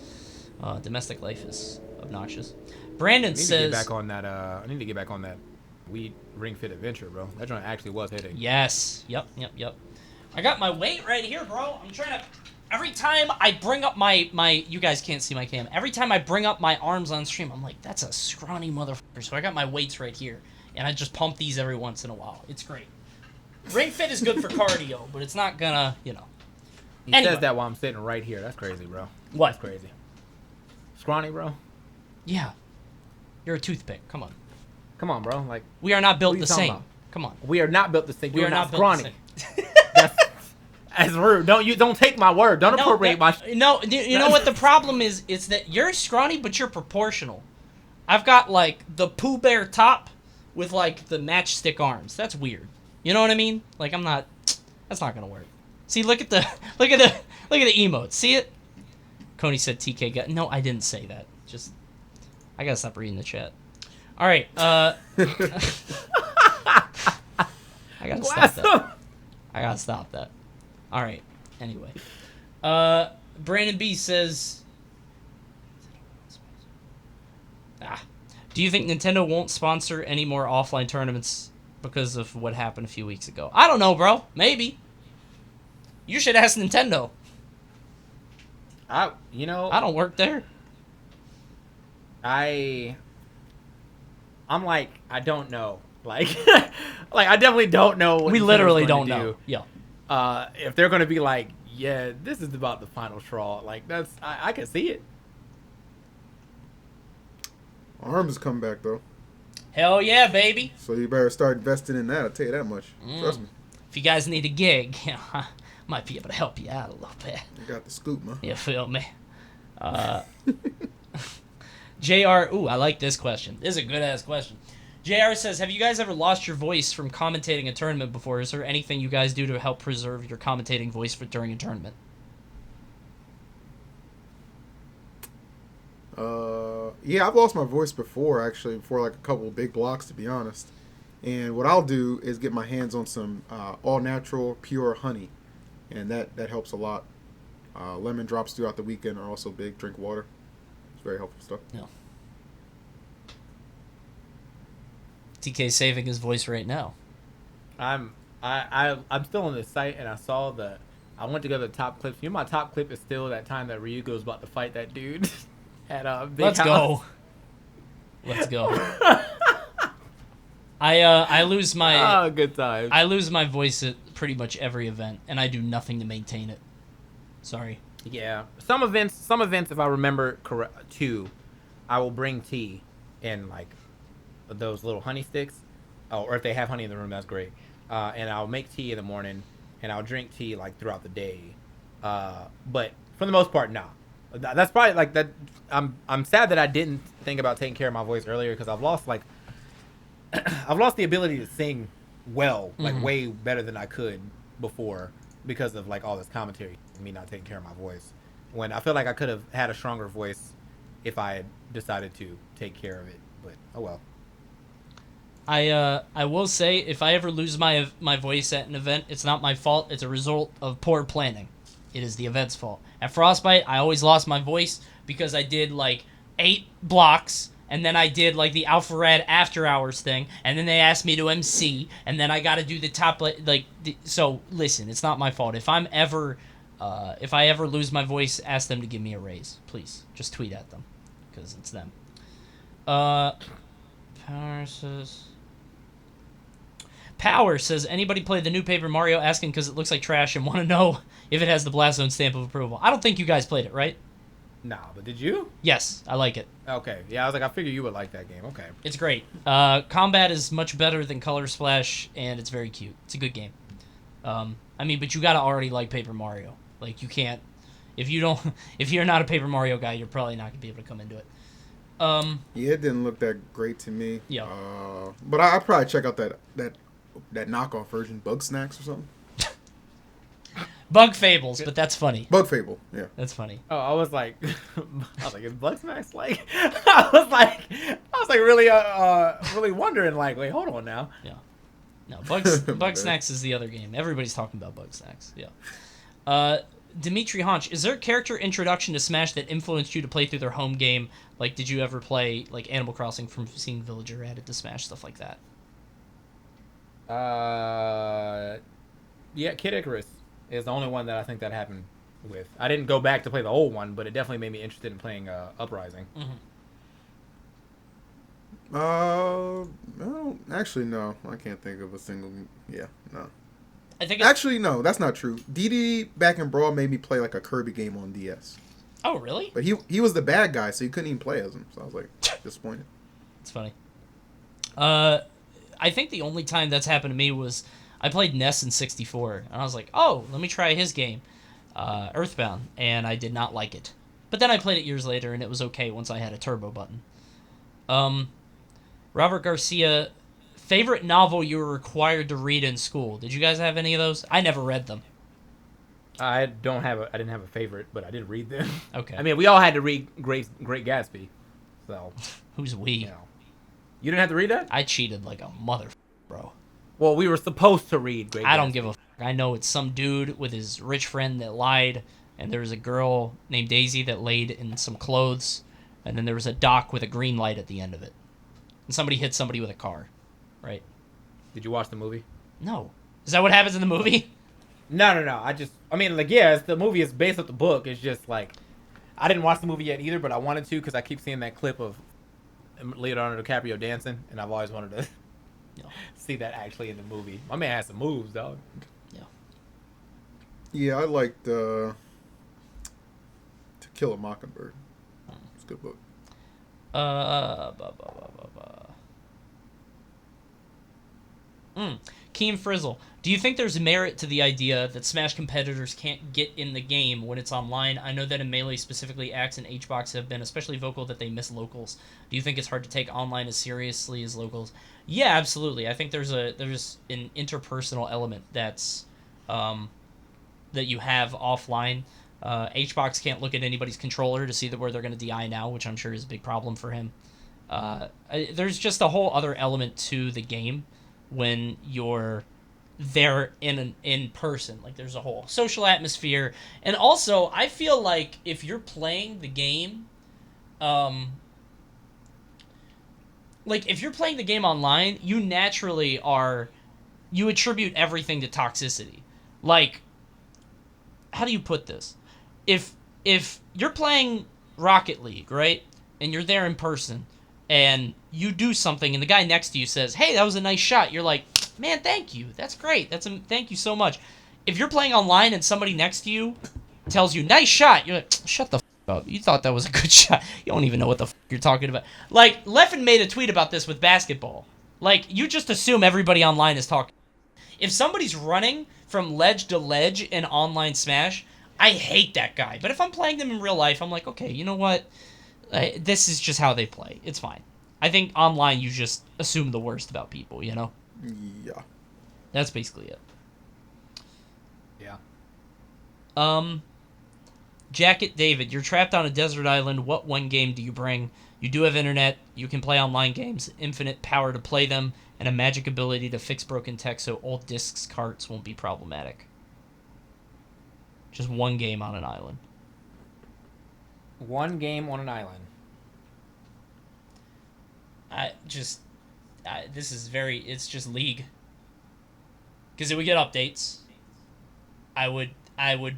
domestic life is obnoxious. Brandon says I need to get back on that Wii Ring Fit Adventure, bro. That joint actually was hitting. Yes. Yep. I got my weight right here, bro. I'm trying to... Every time I bring up my... You guys can't see my cam. Every time I bring up my arms on stream, I'm like, that's a scrawny motherfucker. So I got my weights right here. And I just pump these every once in a while. It's great. Ring Fit is good for cardio, but it's not gonna, He says that while I'm sitting right here. That's crazy, bro. What? That's crazy. Scrawny, bro? Yeah. You're a toothpick. Come on. Come on, bro. Like, we are not built the same. About? Come on. We are not built the same. We are not scrawny. built the same. That's rude. Don't take my word. Don't appropriate my... No, you know what the problem is? It's that you're scrawny, but you're proportional. I've got, like, the Pooh Bear top with, like, the matchstick arms. That's weird. You know what I mean? Like, I'm not... That's not gonna work. See, look at the emotes. See it? Coney said TK got... No, I didn't say that. Just... I gotta stop reading the chat. All right, I gotta stop that. I gotta stop that. All right. Anyway, Brandon B says, do you think Nintendo won't sponsor any more offline tournaments because of what happened a few weeks ago? I don't know, bro. Maybe. You should ask Nintendo. I don't work there. I'm like, I don't know. Like, like I definitely don't know what we literally don't know. Yeah. If they're gonna be like, yeah, this is about the final straw. Like, I can see it. ARMS come back though. Hell yeah, baby. So you better start investing in that. I'll tell you that much. Trust me. If you guys need a gig, I might be able to help you out a little bit. You got the scoop, man. You feel me? JR, ooh, I like this question. This is a good-ass question. JR says, have you guys ever lost your voice from commentating a tournament before? Is there anything you guys do to help preserve your commentating voice during a tournament? Yeah, I've lost my voice before, actually, before like a couple of big blocks, to be honest. And what I'll do is get my hands on some all-natural, pure honey, and that helps a lot. Lemon drops throughout the weekend are also big. Drink water. It's very helpful stuff. Yeah. TK saving his voice right now. I'm still on this site, and I saw the. I went to go to the top clips. You know, my top clip is still that time that Ryuga was about to fight that dude at Big Let's House. go. Let's go. I lose my good times. I lose my voice at pretty much every event, and I do nothing to maintain it. Sorry. Yeah, some events, if I remember correct, too, I will bring tea and like those little honey sticks. Oh, or if they have honey in the room, that's great. And I'll make tea in the morning, and I'll drink tea like throughout the day. But for the most part, no. That's probably like that. I'm sad that I didn't think about taking care of my voice earlier because I've lost like I've lost the ability to sing well, like way better than I could before because of like all this commentary and me not taking care of my voice. When I feel like I could have had a stronger voice if I had decided to take care of it, but oh well. I will say if I ever lose my voice at an event, it's not my fault. It's a result of poor planning. It is the event's fault. At Frostbite, I always lost my voice because I did like 8 blocks, and then I did like the Alpharad after hours thing, and then they asked me to MC, and then I got to do the top so listen, it's not my fault. If I ever lose my voice, ask them to give me a raise, please. Just tweet at them because it's them. Power says, anybody play the new Paper Mario? Asking because it looks like trash and want to know if it has the Blast Zone stamp of approval. I don't think you guys played it, right? Nah, but did you? Yes, I like it. Okay, yeah, I was like, I figured you would like that game. Okay. It's great. Combat is much better than Color Splash, and it's very cute. It's a good game. I mean, but you gotta already like Paper Mario. Like, you can't... If you're not a Paper Mario guy, you're probably not gonna be able to come into it. Yeah, it didn't look that great to me. Yeah. But I'd probably check out that knockoff version, Bug Snacks or something. Bug Fables, but that's funny. Bug Fable, yeah. That's funny. Oh, I was like, is Bug Snacks like? I was like really wondering, like, wait, hold on now. Yeah. No, Bug Snacks is the other game. Everybody's talking about Bug Snacks. Yeah. Dimitri Honch, is there a character introduction to Smash that influenced you to play through their home game? Like, did you ever play like Animal Crossing from seeing Villager added to Smash, stuff like that? Yeah, Kid Icarus is the only one that I think that happened with. I didn't go back to play the old one, but it definitely made me interested in playing Uprising. No, actually, no. I can't think of a single. Yeah, no. I think actually, no, that's not true. DD back in Brawl made me play like a Kirby game on DS. Oh, really? But he was the bad guy, so you couldn't even play as him. So I was like disappointed. It's funny. I think the only time that's happened to me was I played Ness in 64, and I was like, oh, let me try his game, Earthbound, and I did not like it. But then I played it years later, and it was okay once I had a turbo button. Robert Garcia, favorite novel you were required to read in school. Did you guys have any of those? I never read them. I didn't have a favorite, but I did read them. Okay. I mean, we all had to read Great Gatsby. So who's we? You know. You didn't have to read that? I cheated like a mother, bro. Well, we were supposed to read Great Gatsby. I don't give a f***. I know it's some dude with his rich friend that lied, and there was a girl named Daisy that laid in some clothes, and then there was a dock with a green light at the end of it. And somebody hit somebody with a car, right? Did you watch the movie? No. Is that what happens in the movie? No. The movie is based off the book. It's just like, I didn't watch the movie yet either, but I wanted to because I keep seeing that clip of Leonardo DiCaprio dancing, and I've always wanted to see that actually in the movie. My man has some moves, dog. Yeah, I liked To Kill a Mockingbird. It's a good book. Keen Frizzle, do you think there's merit to the idea that Smash competitors can't get in the game when it's online? I know that in Melee specifically, Axe and HBox have been especially vocal that they miss locals. Do you think it's hard to take online as seriously as locals? Yeah, absolutely. I think there's an interpersonal element that's that you have offline. HBox can't look at anybody's controller to see where they're going to DI now, which I'm sure is a big problem for him. There's just a whole other element to the game when you're there in person. Like, there's a whole social atmosphere, and also I feel like if you're playing the game if you're playing the game online, you naturally are you attribute everything to toxicity. Like, how do you put this? If you're playing Rocket League, right, and you're there in person, and you do something, and the guy next to you says, "Hey, that was a nice shot," you're like, "Man, thank you. That's great. Thank you so much." If you're playing online and somebody next to you tells you, "Nice shot," you're like, "Shut the f*** up. You thought that was a good shot. You don't even know what the f*** you're talking about." Like, Leffen made a tweet about this with basketball. Like, you just assume everybody online is talking. If somebody's running from ledge to ledge in online Smash, I hate that guy. But if I'm playing them in real life, I'm like, okay, you know what? This is just how they play. It's fine. I think online you just assume the worst about people, you know? Yeah. That's basically it. Yeah. Jacket David, you're trapped on a desert island. What one game do you bring? You do have internet. You can play online games, infinite power to play them, and a magic ability to fix broken tech so old discs carts won't be problematic. Just one game on an island. One game on an island. This is it's just League. Because it would get updates. I would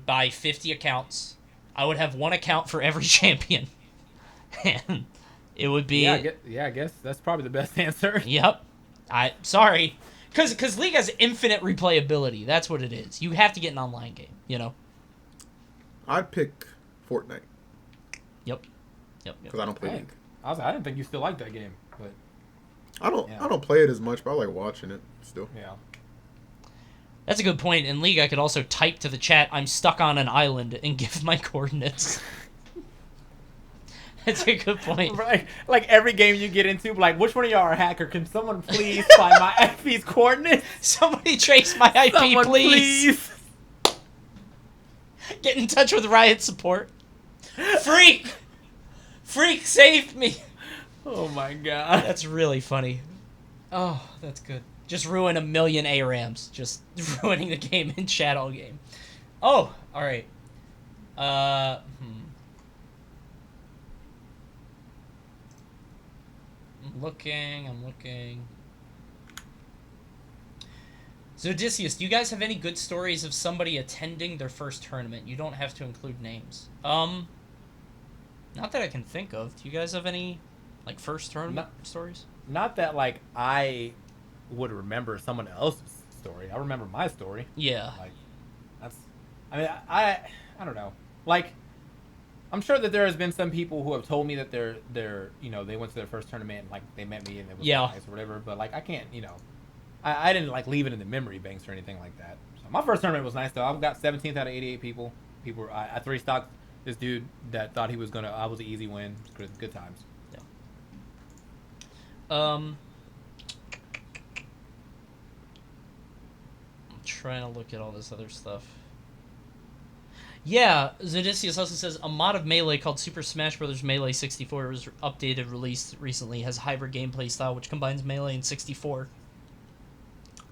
buy 50 accounts. I would have one account for every champion. And it would be... Yeah, I guess that's probably the best answer. Yep. Sorry. Because League has infinite replayability. That's what it is. You have to get an online game, you know? I'd pick Fortnite. Yep. Because I don't play League. I didn't think you still liked that game, but... I don't play it as much, but I like watching it still. Yeah. That's a good point. In League, I could also type to the chat, "I'm stuck on an island," and give my coordinates. That's a good point. Right. Like every game you get into, like, which one of y'all are a hacker? Can someone please find my IP's coordinates? Somebody trace my IP, please. Get in touch with Riot support. Freak, save me. Oh my god. That's really funny. Oh, that's good. Just ruin 1 million ARAMs. Just ruining the game in Shadow game. Oh, alright. I'm looking. Zodicius, do you guys have any good stories of somebody attending their first tournament? You don't have to include names. Not that I can think of. Do you guys have any, like, first tournament stories? Not that, like, I would remember someone else's story. I remember my story. Yeah. Like, I don't know. Like, I'm sure that there has been some people who have told me that they're they went to their first tournament and, like, they met me and it was nice or whatever. But, like, I can't, I didn't, like, leave it in the memory banks or anything like that. So my first tournament was nice, though. I got 17th out of 88 people. I 3-stocked this dude that thought he was I was an easy win. Good times. Yeah. I'm trying to look at all this other stuff. Yeah, Zodicius also says a mod of Melee called Super Smash Bros. Melee 64 was updated, released recently, has hybrid gameplay style which combines Melee and 64.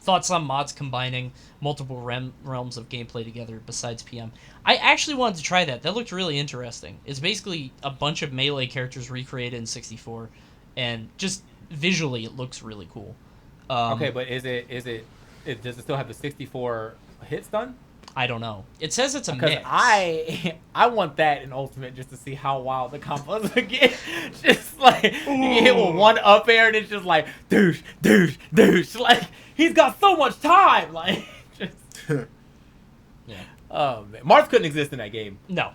Thoughts on mods combining multiple realms of gameplay together besides PM? I actually wanted to try that. That looked really interesting. It's basically a bunch of Melee characters recreated in 64, and just visually it looks really cool. Okay, but does it still have the 64 hit stun? I don't know. It says it's a because mix. I want that in Ultimate just to see how wild the combos would get. Just like you get hit with one up air and it's just like douche. Like he's got so much time. Like just yeah. Man. Marth couldn't exist in that game. No.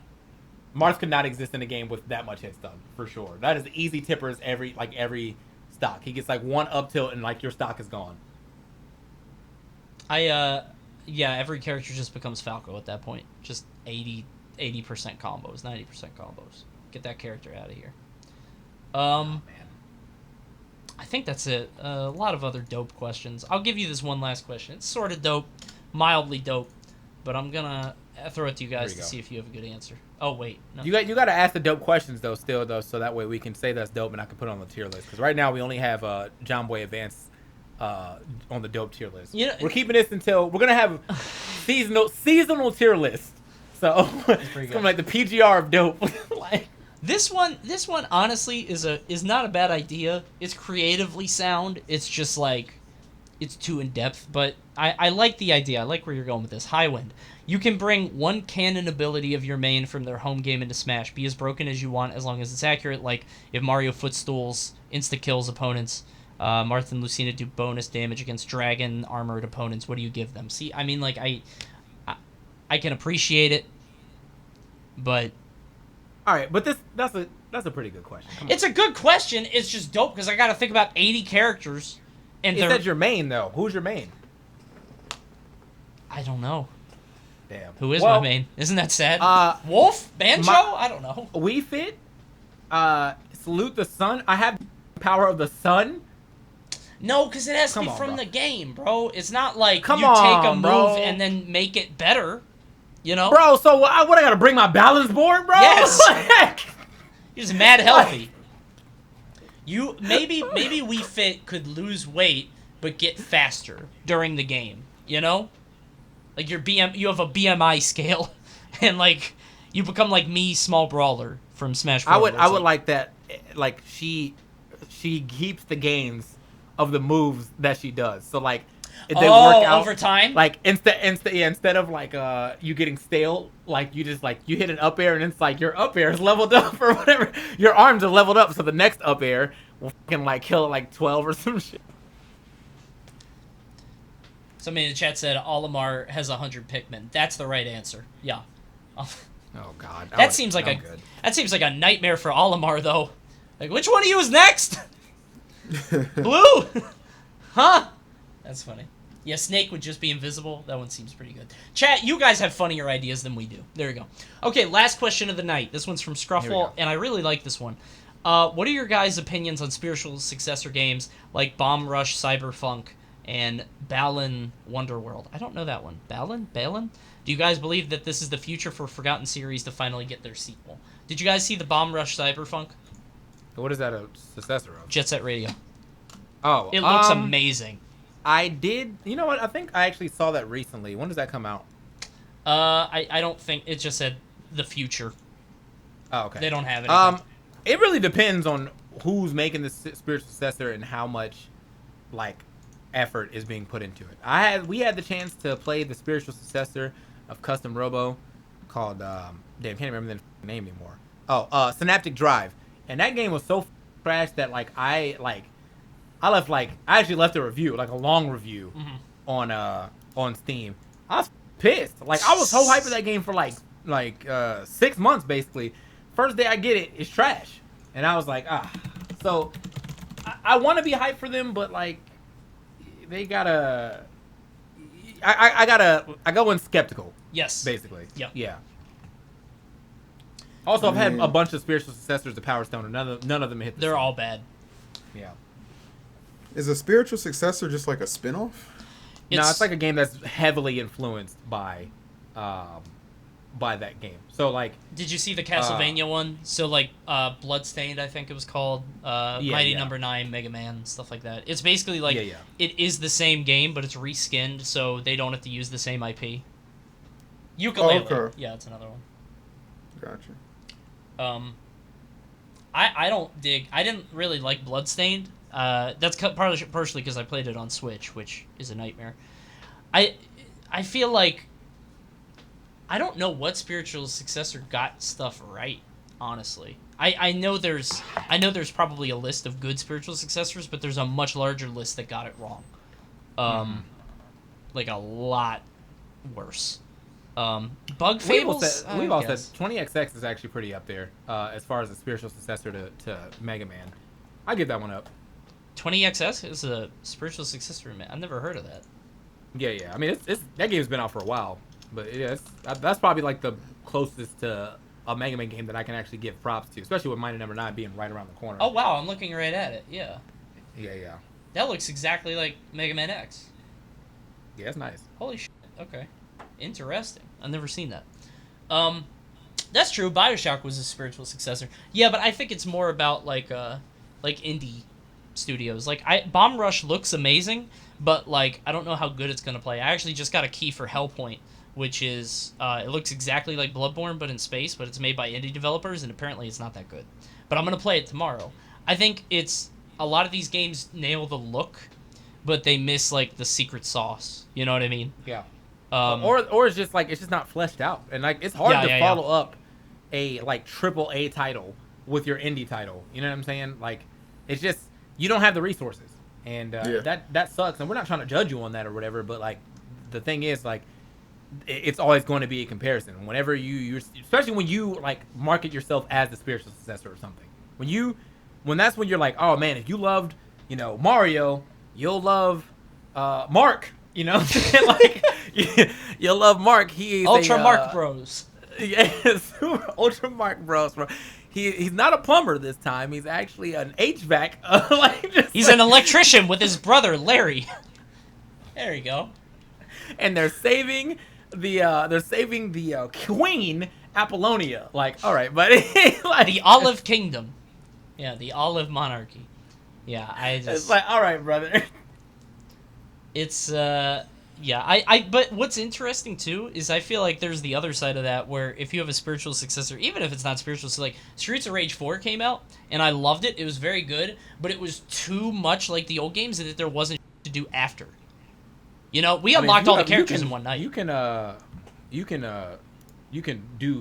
Marth could not exist in a game with that much hit stun for sure. That is easy tippers every stock. He gets like one up tilt and like your stock is gone. Yeah, every character just becomes Falco at that point. Just 80% combos, 90% combos. Get that character out of here. Man. I think that's it. A lot of other dope questions. I'll give you this one last question. It's sort of dope, mildly dope, but I'm gonna throw it to you guys to see if you have a good answer. Oh wait, no. You got to ask the dope questions though, so that way we can say that's dope and I can put it on the tier list. Because right now we only have John Boy Advance on the dope tier list. We're keeping this until we're gonna have seasonal tier list. So it's gonna be like the PGR of dope. Like this one honestly is not a bad idea. It's creatively sound. It's just like it's too in depth, but I like the idea. I like where you're going with this. Highwind. You can bring one canon ability of your main from their home game into Smash. Be as broken as you want, as long as it's accurate. Like if Mario footstools insta kills opponents, Martha and Lucina do bonus damage against dragon armored opponents. What do you give them? See, I mean, like I can appreciate it, but all right, but that's a pretty good question. It's a good question. It's just dope because I got to think about 80 characters. And is that your main though? Who's your main? I don't know. Damn. Who is my main? Isn't that sad? Wolf? Banjo? I don't know. We Fit. Salute the Sun. I have Power of the Sun. No, because it has to be from the game, bro. It's not like take a move bro. and then make it better. You know? Bro, so what I gotta bring my balance board, bro? Yes. You're just mad healthy. You maybe We Fit could lose weight but get faster during the game. You know? Like you have a BMI scale, and like you become like me, small brawler from Smash 4. I would like that. Like she keeps the gains of the moves that she does. So like if they work out over time. Like instead of like you getting stale, like you just like you hit an up air and it's like your up air is leveled up or whatever. Your arms are leveled up, so the next up air will fucking like kill like 12 or some shit. Somebody in the chat said Olimar has 100 Pikmin. That's the right answer. Yeah. Oh God. That seems like a nightmare for Olimar though. Like which one of you is next? Blue. Huh? That's funny. Yeah, Snake would just be invisible. That one seems pretty good. Chat, you guys have funnier ideas than we do. There you go. Okay, last question of the night. This one's from Scruffle, and I really like this one. What are your guys' opinions on spiritual successor games like Bomb Rush Cyberfunk and Balan Wonderworld? I don't know that one. Balan? Do you guys believe that this is the future for Forgotten series to finally get their sequel? Did you guys see the Bomb Rush Cyberfunk? What is that a successor of? Jet Set Radio. Oh. It looks amazing. I did. You know what? I think I actually saw that recently. When does that come out? I don't think it just said the future. Oh, okay. They don't have it. It really depends on who's making the spiritual successor and how much, like, effort is being put into it. We had the chance to play the spiritual successor of Custom Robo, called can't remember the name anymore. Oh, Synaptic Drive, and that game was so trash that I actually left a review, like a long review, on Steam. I was pissed. Like I was so hyped for that game for like 6 months basically. First day I get it, it's trash, and I was like, So I want to be hyped for them, but like they gotta. I go in skeptical. Yes. Basically. Yep. Yeah. Also, I've had a bunch of spiritual successors to Power Stone, and none of them hit. They're all bad. Yeah. Is a spiritual successor just like a spin-off? No, it's like a game that's heavily influenced by that game. So like, did you see the Castlevania one? So like, Bloodstained, I think it was called, Mighty Number 9, Mega Man, stuff like that. It's basically like it is the same game, but it's reskinned, so they don't have to use the same IP. Ukulele. Oh, okay. Yeah, it's another one. Gotcha. I don't dig. I didn't really like Bloodstained. That's partially because I played it on Switch, which is a nightmare. I feel like I don't know what spiritual successor got stuff right. Honestly, I know there's probably a list of good spiritual successors, but there's a much larger list that got it wrong. Like a lot worse. Bug Fables. We've all said 20XX is actually pretty up there as far as a spiritual successor to Mega Man. I give that one up. 20XX is a spiritual successor, man. I've never heard of that. Yeah. I mean, it's that game's been out for a while, but that's probably like the closest to a Mega Man game that I can actually give props to, especially with Mighty Number 9 being right around the corner. Oh wow, I'm looking right at it. Yeah. Yeah. That looks exactly like Mega Man X. Yeah, it's nice. Holy shit. Okay. Interesting. I've never seen that. That's true. BioShock was a spiritual successor. Yeah, but I think it's more about like indie studios. Like Bomb Rush looks amazing, but like I don't know how good it's gonna play. I actually just got a key for Hellpoint, which is it looks exactly like Bloodborne but in space, but it's made by indie developers and apparently it's not that good. But I'm gonna play it tomorrow. I think it's a lot of these games nail the look, but they miss like the secret sauce. You know what I mean? Yeah. Or it's just like it's just not fleshed out, and like it's hard to follow up a like AAA title with your indie title. You know what I'm saying? Like it's just you don't have the resources, and that sucks. And we're not trying to judge you on that or whatever, but like the thing is like it's always going to be a comparison. Whenever you're especially when you like market yourself as the spiritual successor or something. When that's when you're like, oh man, if you loved Mario, you'll love Mark. You know, like you'll love Mark. He's Ultra Mark Bros. Yeah, super Ultra Mark Bros. Bro. He's not a plumber this time. He's actually an HVAC. He's an electrician with his brother Larry. There you go. And they're saving the Queen Apollonia. Like, all right, buddy. Like, the Olive Kingdom. Yeah, the Olive Monarchy. Yeah, it's like, all right, brother. It's but what's interesting too is I feel like there's the other side of that where if you have a spiritual successor, even if it's not spiritual, so like Streets of Rage 4 came out and I loved it. It was very good, but it was too much like the old games that there wasn't to do after. We unlocked all the characters in one night. You can do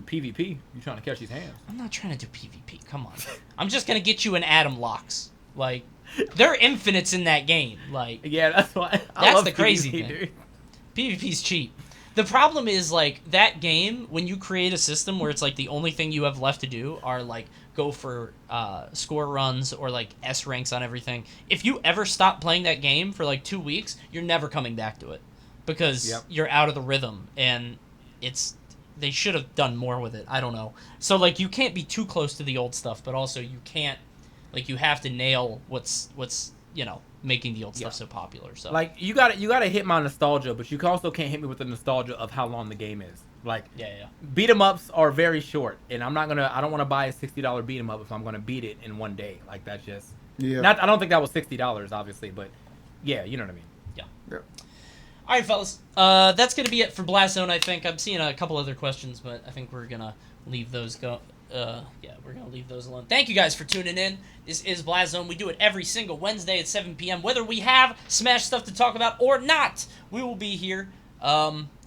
PvP. You trying to catch these hands? I'm not trying to do PvP. Come on. I'm just gonna get you an Atom Locks. Like, they're infinites in that game. Like, yeah, that's why. That's the crazy thing. Dude. PvP's cheap. The problem is like that game when you create a system where it's like the only thing you have left to do are like go for score runs or like S ranks on everything. If you ever stop playing that game for like 2 weeks, you're never coming back to it because you're out of the rhythm and they should have done more with it. I don't know. So like you can't be too close to the old stuff, but also you can't you have to nail what's making the old stuff so popular. So like you gotta hit my nostalgia, but you also can't hit me with the nostalgia of how long the game is. Like beat 'em ups are very short, and I don't want to buy a $60 beat 'em up if I'm gonna beat it in one day. Like that's just I don't think that was $60 obviously, but yeah, you know what I mean. Yeah. All right, fellas. That's gonna be it for Blast Zone. I think I'm seeing a couple other questions, but I think we're gonna leave those go. We're going to leave those alone. Thank you guys for tuning in. This is Blast Zone. We do it every single Wednesday at 7 p.m. Whether we have Smash stuff to talk about or not, we will be here.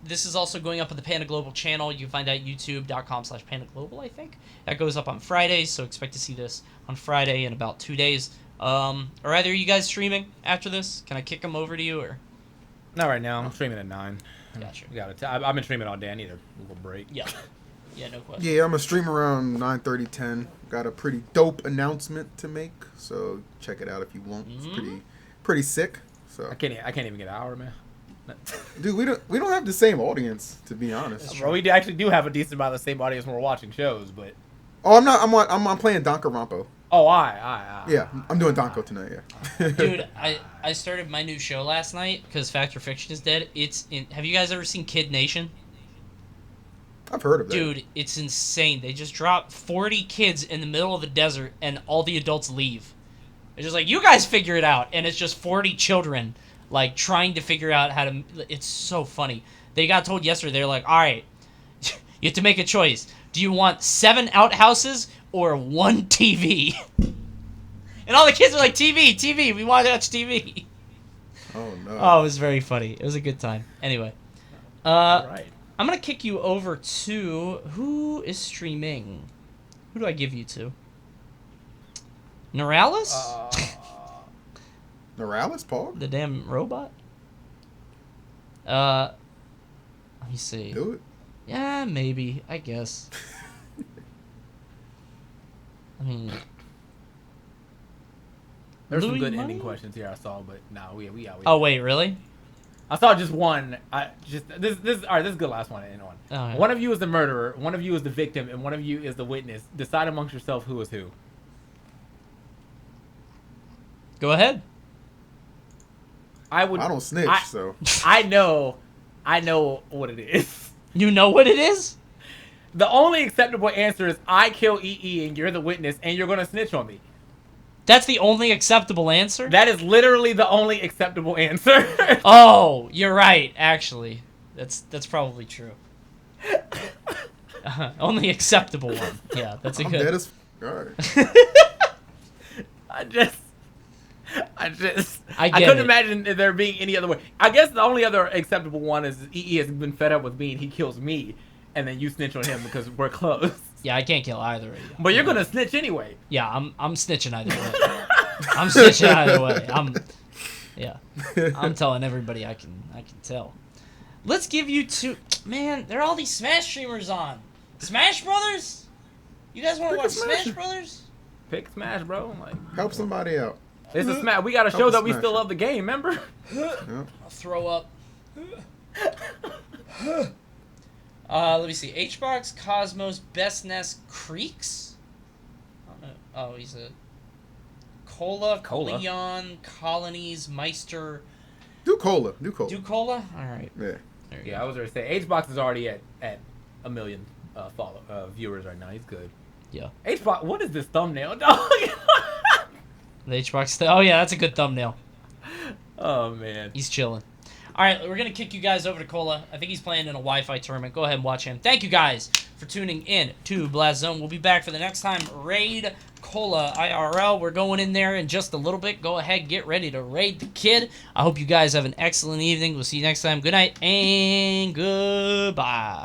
This is also going up on the Panda Global channel. You can find that at youtube.com/PandaGlobal, I think. That goes up on Fridays, so expect to see this on Friday in about 2 days. Are either of you guys streaming after this? Can I kick them over to you? Or not right now. I'm streaming at 9. Gotcha. I've been streaming all day. I need a little break. Yeah. Yeah, no question. Yeah, I'm going to stream around 9:30, 10. Got a pretty dope announcement to make, so check it out if you want. It's pretty sick. So I can't even get an hour, man. Dude, we don't have the same audience, to be honest. Bro, we actually do have a decent amount of the same audience when we're watching shows, but I'm playing Danganronpa. Oh, yeah, I'm doing Danko tonight. Yeah. Dude, I started my new show last night because Fact or Fiction is dead. Have you guys ever seen Kid Nation? I've heard of that. Dude, it's insane. They just dropped 40 kids in the middle of the desert, and all the adults leave. They're just like, you guys figure it out. And it's just 40 children, like, trying to figure out how to... It's so funny. They got told yesterday, they're like, all right, you have to make a choice. Do you want 7 outhouses or 1 TV? And all the kids were like, TV, we want to watch TV. Oh, no. Oh, it was very funny. It was a good time. Anyway. All right. I'm going to kick you over to... Who is streaming? Who do I give you to? Neuralis? Neuralis, Paul? The damn robot? Let me see. Do it. Yeah, maybe. I guess. I mean... There's some good Money? ending questions here I saw, but no, we out. Oh, wait, really? I saw just one. This is a good last one to end on. Oh, yeah. One of you is the murderer, one of you is the victim, and one of you is the witness. Decide amongst yourself who is who. Go ahead. I don't snitch, so I know what it is. You know what it is? The only acceptable answer is I kill EE and you're the witness and you're gonna snitch on me. That's the only acceptable answer? That is literally the only acceptable answer. Oh, you're right, actually. That's probably true. Only acceptable one. Yeah, that's a I'm good... dead as... All right. I get couldn't it. imagine there being any other way. I guess the only other acceptable one is EE has been fed up with me and he kills me, and then you snitch on him because we're close. Yeah, I can't kill either of you. But you're gonna snitch anyway. Yeah, I'm snitching either way. I'm snitching either way. I'm telling everybody I can tell. Let's give you two. Man, there are all these Smash streamers on. Smash Brothers? You guys want to watch Smash Brothers? Pick Smash, bro. Like, Help somebody out. it's a Smash. We gotta show that we still love the game. Remember? I'll throw up. Let me see. HBox, Cosmos, Best Nest, Creeks? I don't know. Oh, he's a... Cola. Leon, Colonies, Meister... Do cola. All right. Yeah. Yeah, I was gonna say HBox is already at 1 million viewers right now. He's good. Yeah. HBox, what is this thumbnail, dog? The HBox... Oh, yeah, that's a good thumbnail. Oh, man. He's chilling. All right, we're going to kick you guys over to Cola. I think he's playing in a Wi-Fi tournament. Go ahead and watch him. Thank you guys for tuning in to Blast Zone. We'll be back for the next time. Raid Cola IRL. We're going in there in just a little bit. Go ahead, get ready to raid the kid. I hope you guys have an excellent evening. We'll see you next time. Good night and goodbye.